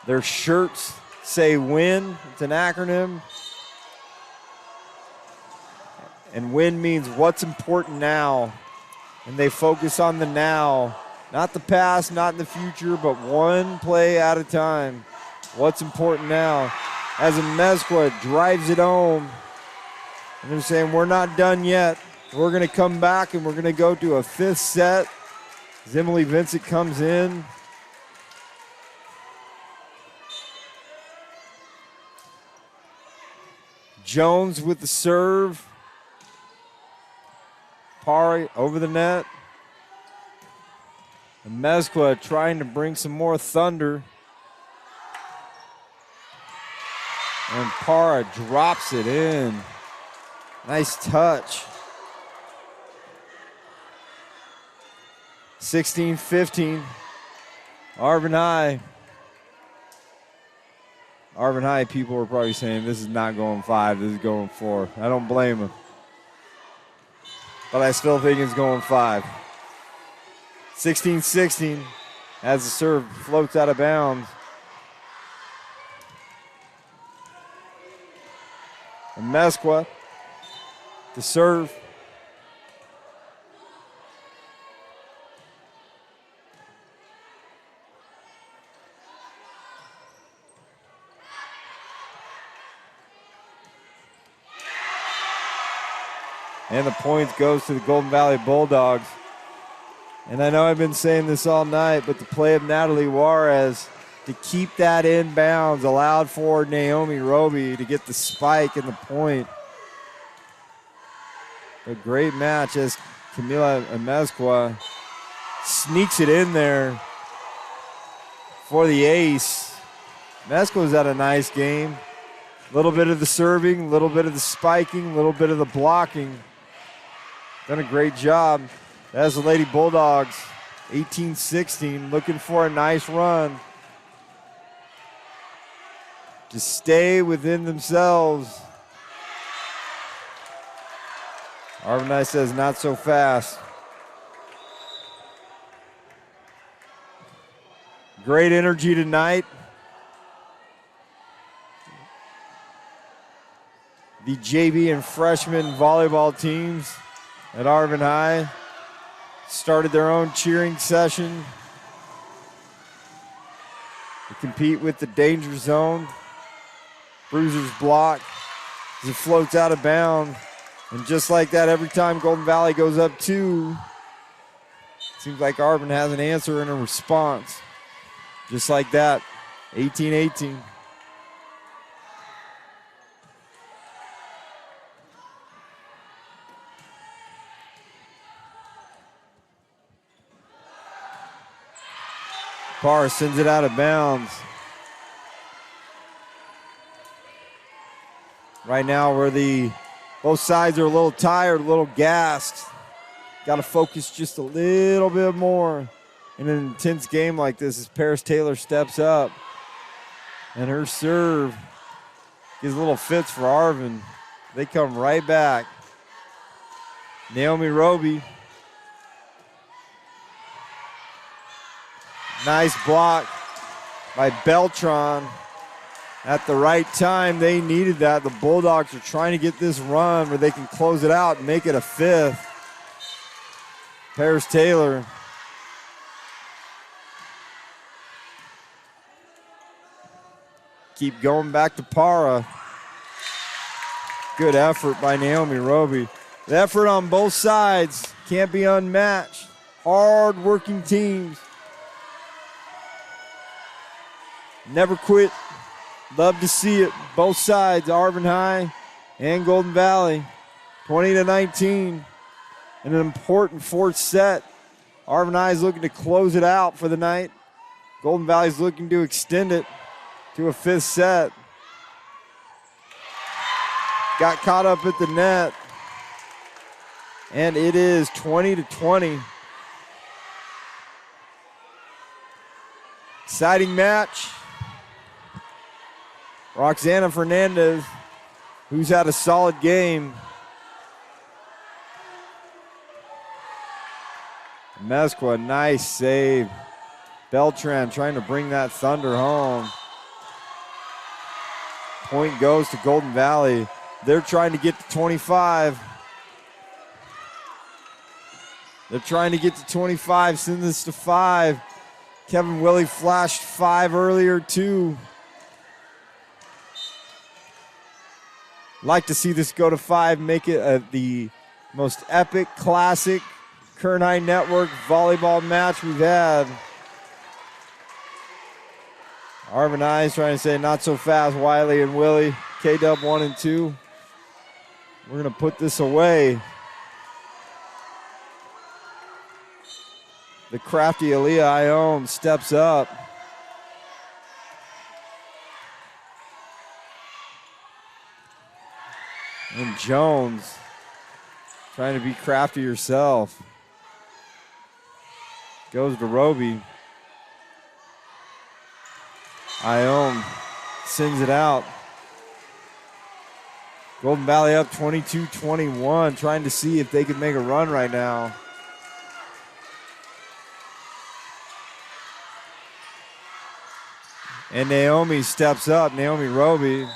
Their shirts say WIN. It's an acronym. And WIN means what's important now. And they focus on the now. Not the past, not in the future, but one play at a time. What's important now. As Mezqua drives it home. And they're saying, we're not done yet. We're going to come back and we're going to go to a fifth set. As Emily Vincent comes in. Jones with the serve. Pari over the net. And Mezqua trying to bring some more thunder. And Para drops it in. Nice touch. 16-15. Arvin High. Arvin High people were probably saying this is not going 5, this is going 4. I don't blame them. But I still think it's going 5. 16-16 as the serve floats out of bounds. And Mezqua, the serve. And the point goes to the Golden Valley Bulldogs. And I know I've been saying this all night, but the play of Natalie Juarez to keep that in bounds allowed for Naomi Roby to get the spike and the point. A great match as Camila Mezqua sneaks it in there for the ace. Mezqua's had a nice game. A little bit of the serving, a little bit of the spiking, a little bit of the blocking. Done a great job. As the Lady Bulldogs, 18-16, looking for a nice run. To stay within themselves. Arvin High says not so fast. Great energy tonight. The JV and freshman volleyball teams at Arvin High started their own cheering session to compete with the danger zone. Bruiser's block as it floats out of bounds. And just like that, every time Golden Valley goes up 2, it seems like Arvin has an answer and a response. Just like that, 18-18. Parr sends it out of bounds. Right now, both sides are a little tired, a little gassed. Got to focus just a little bit more in an intense game like this as Paris Taylor steps up. And her serve gives little fits for Arvin. They come right back. Naomi Roby. Nice block by Beltran. At the right time, they needed that. The Bulldogs are trying to get this run where they can close it out and make it a 5th. Paris Taylor. Keep going back to Para. Good effort by Naomi Roby. The effort on both sides can't be unmatched. Hard-working teams. Never quit. Love to see it. Both sides, Arvin High and Golden Valley. 20-19. And an important fourth set. Arvin High is looking to close it out for the night. Golden Valley is looking to extend it to a fifth set. Got caught up at the net. And it is 20-20. Exciting match. Roxana Fernandez, who's had a solid game. Mesqua, nice save. Beltran trying to bring that Thunder home. Point goes to Golden Valley. They're trying to get to 25. They're trying to get to 25, send this to 5. Kevin Willie flashed 5 earlier too. Like to see this go to 5, make it the most epic, classic Kern High Network volleyball match we've had. Arvin High is trying to say not so fast, Wiley and Willie. K-Dub 1 and 2. We're going to put this away. The crafty Aaliyah Ione steps up. And Jones trying to be crafty herself. Goes to Roby. Ione sends it out. Golden Valley up 22-21, trying to see if they can make a run right now. And Naomi steps up, Naomi Roby.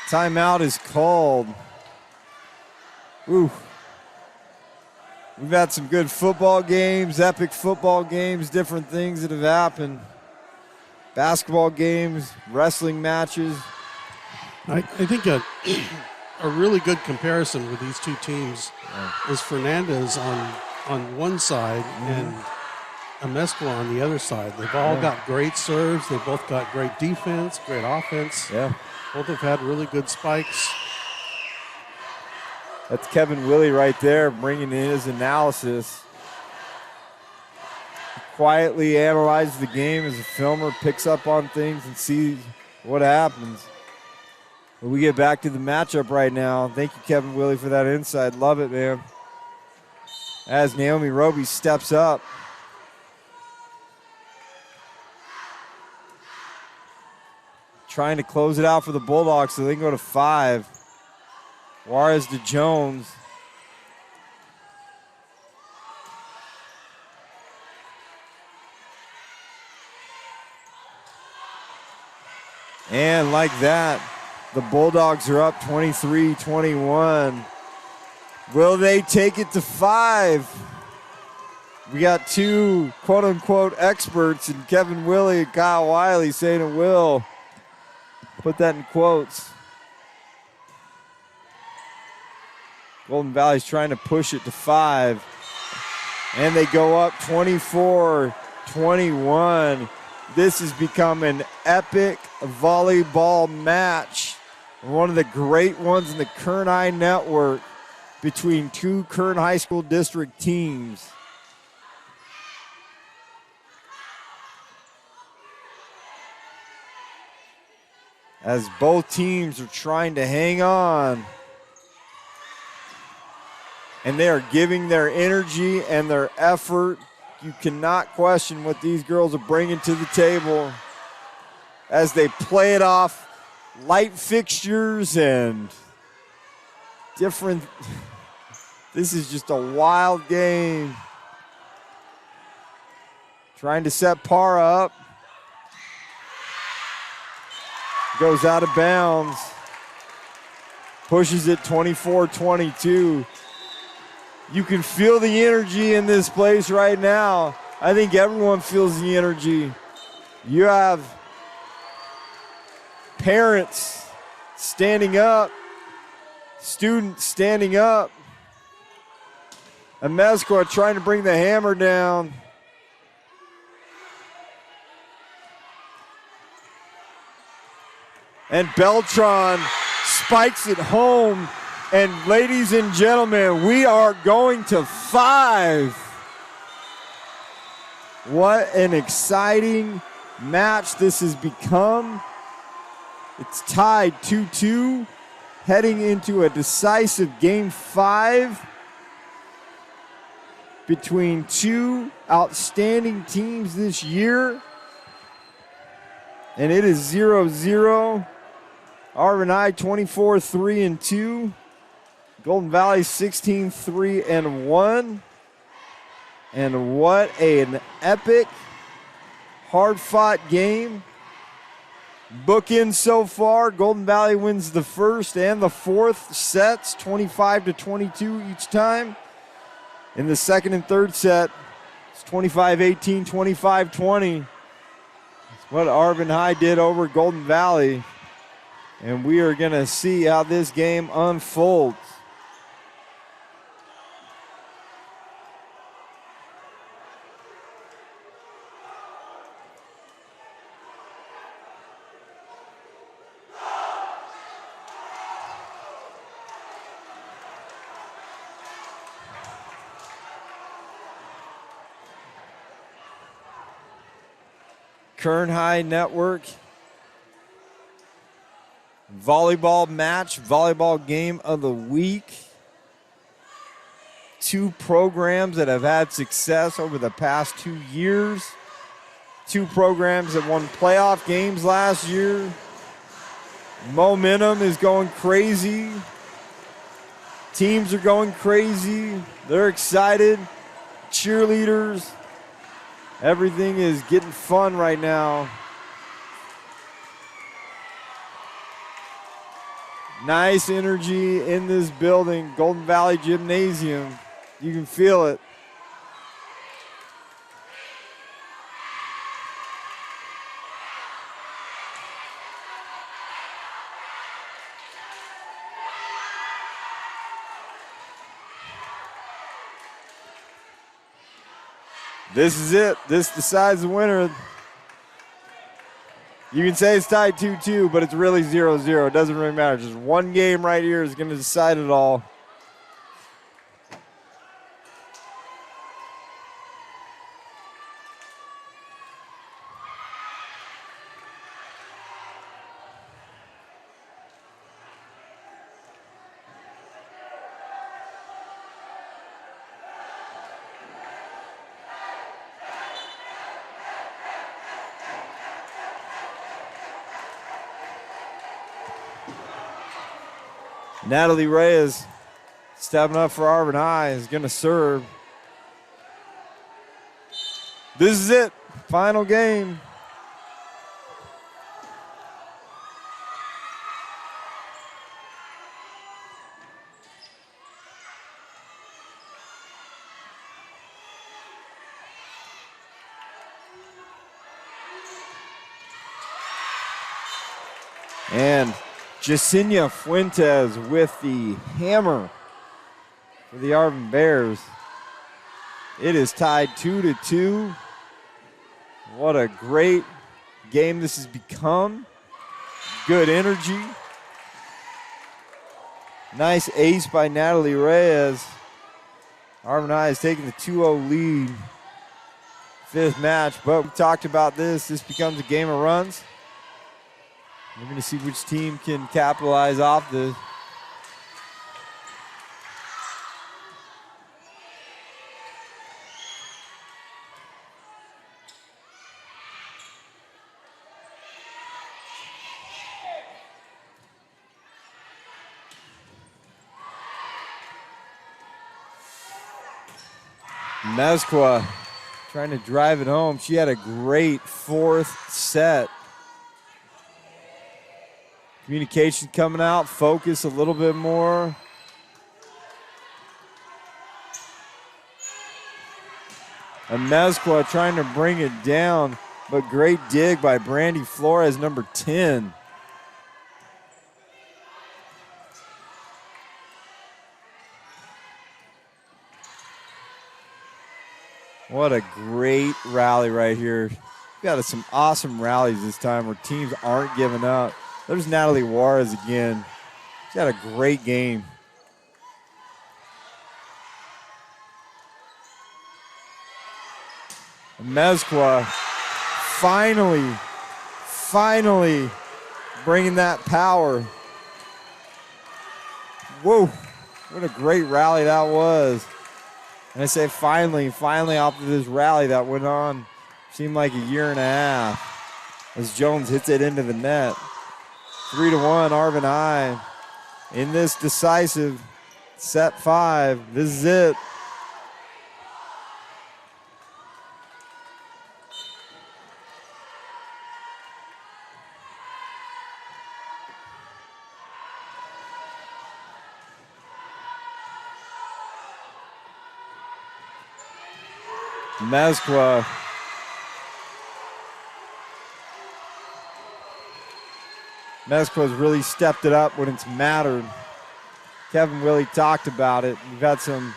Timeout is called. Ooh. We've had some good football games, epic football games, different things that have happened. Basketball games, wrestling matches. I think a really good comparison with these two teams is Fernandez on one side and Amesqua on the other side. They've all got great serves. They've both got great defense, great offense. Yeah. Both have had really good spikes. That's Kevin Willie right there bringing in his analysis. Quietly analyzes the game as a filmer, picks up on things and sees what happens. But we get back to the matchup right now. Thank you, Kevin Willie, for that insight. Love it, man. As Naomi Roby steps up. Trying to close it out for the Bulldogs so they can go to 5. Juarez to Jones. And like that, the Bulldogs are up 23-21. Will they take it to 5? We got two quote-unquote experts in Kevin Willie and Kyle Wiley saying it will. Put that in quotes. Golden Valley's trying to push it to 5. And they go up 24-21. This has become an epic volleyball match. One of the great ones in the Kern High Network between two Kern High School District teams. As both teams are trying to hang on. And they are giving their energy and their effort. You cannot question what these girls are bringing to the table as they play it off light fixtures and different. This is just a wild game. Trying to set Para up. Goes out of bounds. Pushes it 24-22. You can feel the energy in this place right now. I think everyone feels the energy. You have parents standing up, students standing up. Amezcua trying to bring the hammer down. And Beltran spikes it home. And ladies and gentlemen, we are going to 5. What an exciting match this has become. It's tied 2-2, heading into a decisive Game 5 between two outstanding teams this year. And it is 0-0. Arvin 24-3-2. Golden Valley 16-3-1. And what an epic, hard-fought game. Bookends so far. Golden Valley wins the first and the fourth sets, 25-22 each time. In the second and third set, it's 25-18, 25-20. That's what Arvin High did over Golden Valley. And we are going to see how this game unfolds. Kern High Network volleyball match, volleyball game of the week. Two programs that have had success over the past 2 years. Two programs that won playoff games last year. Momentum is going crazy. Teams are going crazy. They're excited. Cheerleaders. Everything is getting fun right now. Nice energy in this building, Golden Valley Gymnasium. You can feel it. This is it. This decides the winner. You can say it's tied 2-2, but it's really 0-0. It doesn't really matter. Just one game right here is going to decide it all. Natalie Reyes stepping up for Arvin High is going to serve. This is it. Final game. And Jasenia Fuentes with the hammer for the Arvin Bears. It is tied 2-2. What a great game this has become. Good energy. Nice ace by Natalie Reyes. Arvin High is taking the 2-0 lead. Fifth match, but we talked about this. This becomes a game of runs. We're going to see which team can capitalize off this. Mezcua trying to drive it home. She had a great fourth set. Communication coming out, focus a little bit more. And Mezcua trying to bring it down, but great dig by Brandy Flores, number 10. What a great rally right here. We've got some awesome rallies this time where teams aren't giving up. There's Natalie Juarez again. She's had a great game. Mezcua finally bringing that power. Whoa, what a great rally that was. And I say finally off of this rally that went on, seemed like a year and a half, as Jones hits it into the net. 3-1, Arvin High. In this decisive set 5, this is it. Mezqua's really stepped it up when it's mattered. Kevin Willie talked about it. We've had some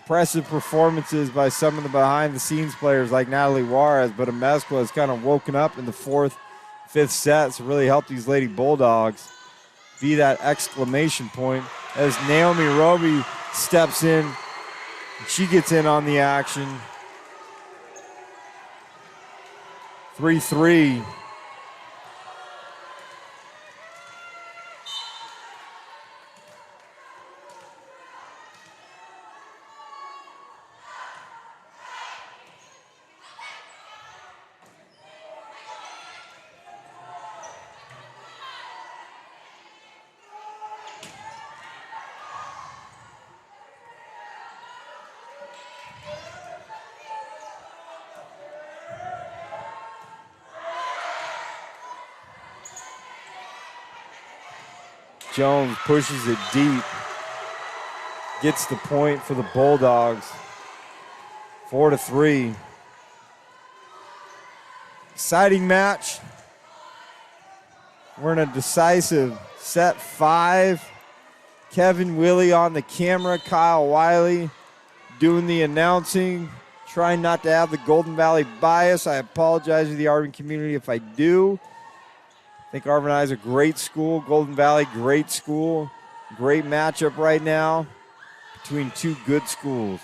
impressive performances by some of the behind-the-scenes players like Natalie Juarez, but Mezcua has kind of woken up in the 4th, 5th sets to really help these Lady Bulldogs be that exclamation point as Naomi Roby steps in. She gets in on the action. 3-3. Jones pushes it deep. Gets the point for the Bulldogs. 4-3. Exciting match. We're in a decisive set 5. Kevin Willie on the camera. Kyle Wiley doing the announcing. Trying not to have the Golden Valley bias. I apologize to the Arvin community if I do. I think Arvin High is a great school. Golden Valley, great school. Great matchup right now between two good schools.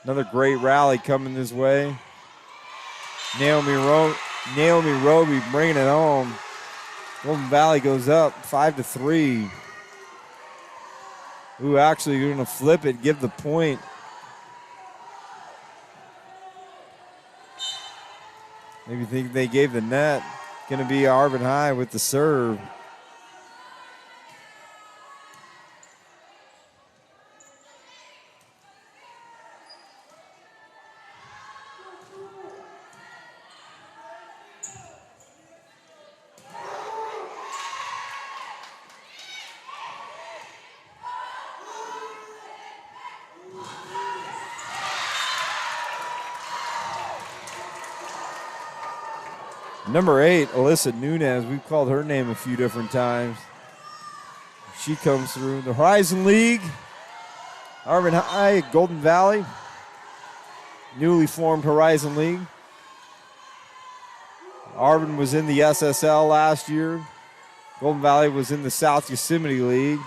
Another great rally coming this way. Naomi Roby bringing it home. Golden Valley goes up 5-3. Ooh, actually, you're going to flip it, give the point. Maybe think they gave the net. Going to be Arvin High with the serve. Number 8, Alyssa Nunez. We've called her name a few different times. She comes through. The Horizon League. Arvin High, Golden Valley. Newly formed Horizon League. Arvin was in the SSL last year. Golden Valley was in the South Yosemite League.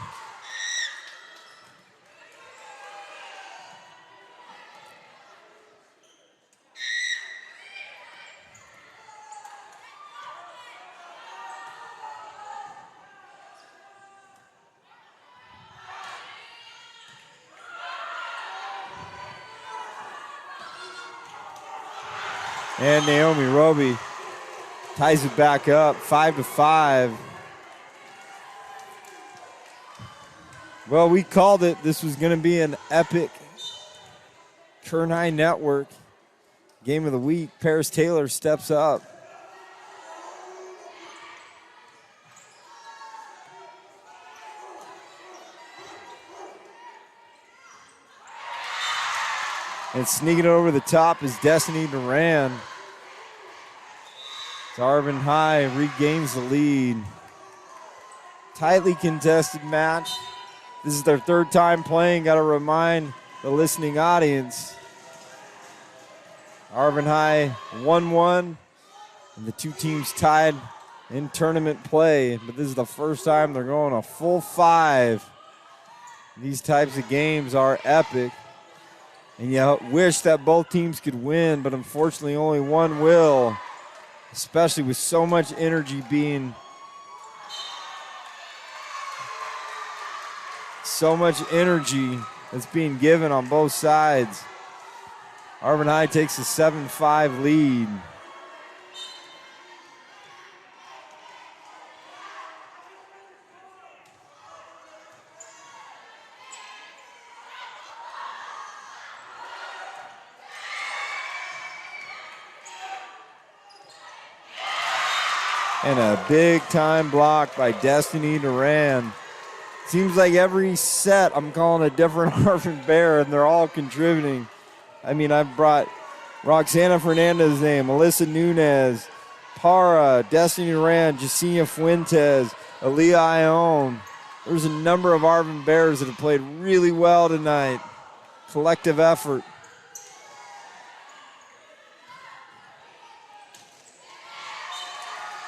And Naomi Roby ties it back up, 5-5. Well, we called it. This was going to be an epic Kern High Network game of the week. Paris Taylor steps up. And sneaking over the top is Destiny Duran. Arvin High regains the lead. Tightly contested match. This is their third time playing. Got to remind the listening audience. Arvin High 1-1, and the two teams tied in tournament play. But this is the first time they're going a full 5. These types of games are epic. And you wish that both teams could win, but unfortunately only one will, especially with so much energy being that's being given on both sides. Arvin High takes a 7-5 lead. And a big-time block by Destiny Duran. Seems like every set I'm calling a different Arvin Bear, and they're all contributing. I mean, I've brought Roxana Fernandez's name, Alyssa Nunez, Para, Destiny Duran, Jacinia Fuentes, Aaliyah Ione. There's a number of Arvin Bears that have played really well tonight. Collective effort.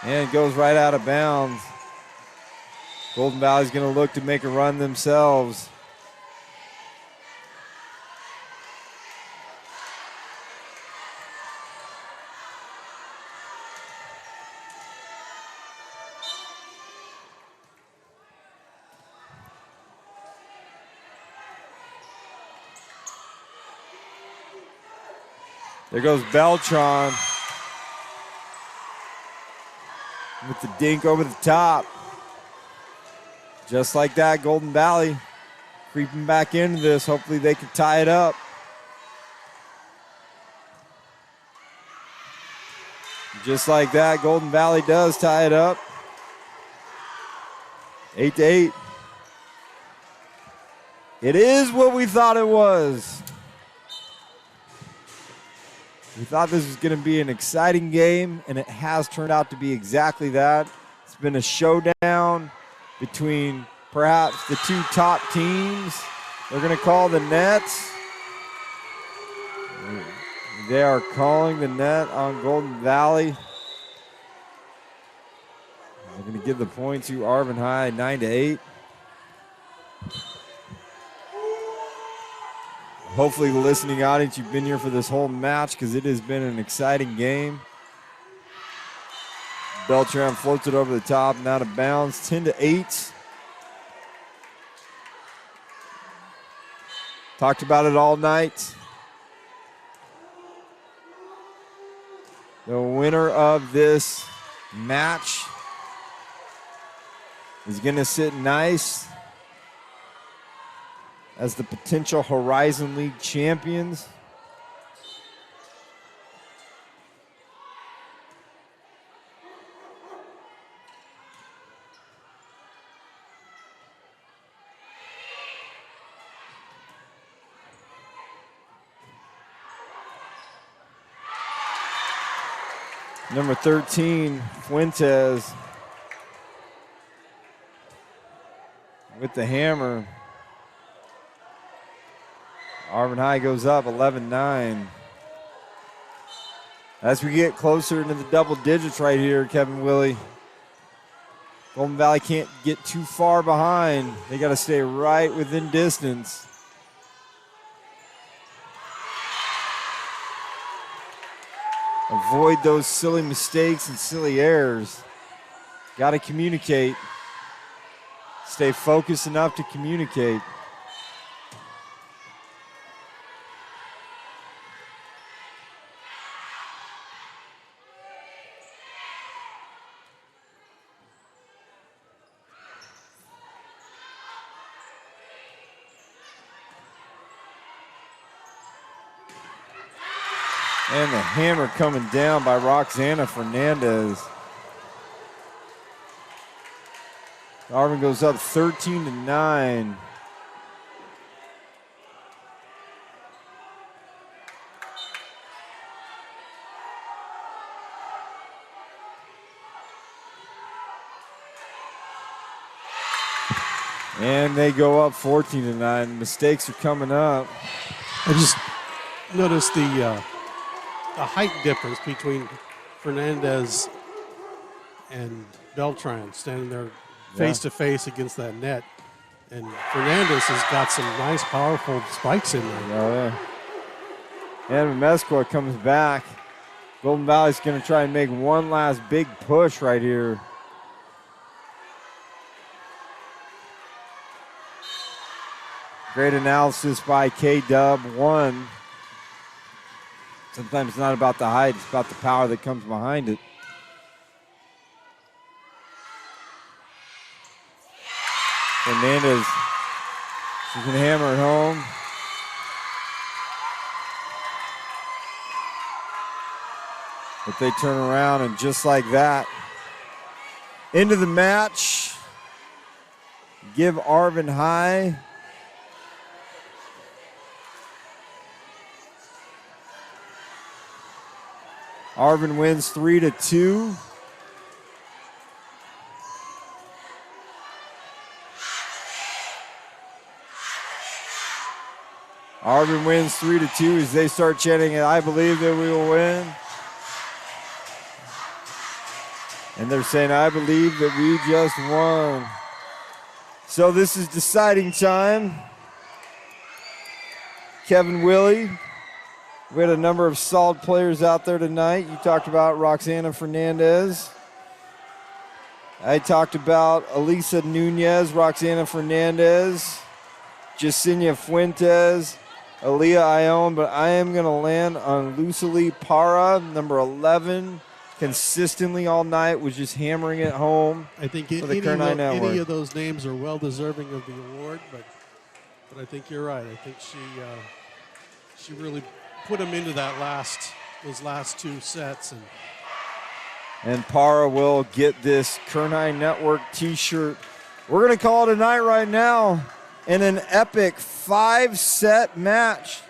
And it goes right out of bounds. Golden Valley's going to look to make a run themselves. There goes Beltron with the dink over the top. Just like that, Golden Valley creeping back into this. Hopefully they can tie it up. Just like that, Golden Valley does tie it up. 8-8. It is what we thought it was. We thought this was going to be an exciting game, and it has turned out to be exactly that. It's been a showdown between perhaps the two top teams. They're going to call the nets. They are calling the net on Golden Valley. They're going to give the point to Arvin High, 9-8. Hopefully the listening audience, you've been here for this whole match because it has been an exciting game. Beltran floats it over the top and out of bounds, 10-8. Talked about it all night. The winner of this match is going to sit nice as the potential Horizon League champions. Number 13, Fuentes with the hammer. Arvin High goes up 11-9. As we get closer into the double digits right here, Kevin Willie, Golden Valley can't get too far behind. They got to stay right within distance. Avoid those silly mistakes and silly errors. Got to communicate. Stay focused enough to communicate. And the hammer coming down by Roxana Fernandez. Arvin goes up 13-9. And they go up 14-9. Mistakes are coming up. I just noticed the height difference between Fernandez and Beltran standing there face to face against that net. And Fernandez has got some nice, powerful spikes in there. Oh, yeah. And Mesqua comes back. Golden Valley's going to try and make one last big push right here. Great analysis by K-Dub. One. Sometimes it's not about the height, it's about the power that comes behind it. Fernandez, she can hammer it home. But they turn around, and just like that, into the match, give Arvin high. Arvin wins 3-2. Arvin wins 3-2 as they start chanting, "I believe that we will win." And they're saying, "I believe that we just won." So this is deciding time. Kevin Willie. We had a number of solid players out there tonight. You talked about Roxana Fernandez. I talked about Elisa Nunez, Roxana Fernandez, Jacinia Fuentes, Aaliyah Ione, but I am going to land on Lucily Para, number 11. Consistently all night, was just hammering it home. I think for the Kern any of those names are well deserving of the award, but I think you're right. I think she really put them into those last two sets. And Para will get this Kern Network t-shirt. We're going to call it a night right now in an epic 5-set match.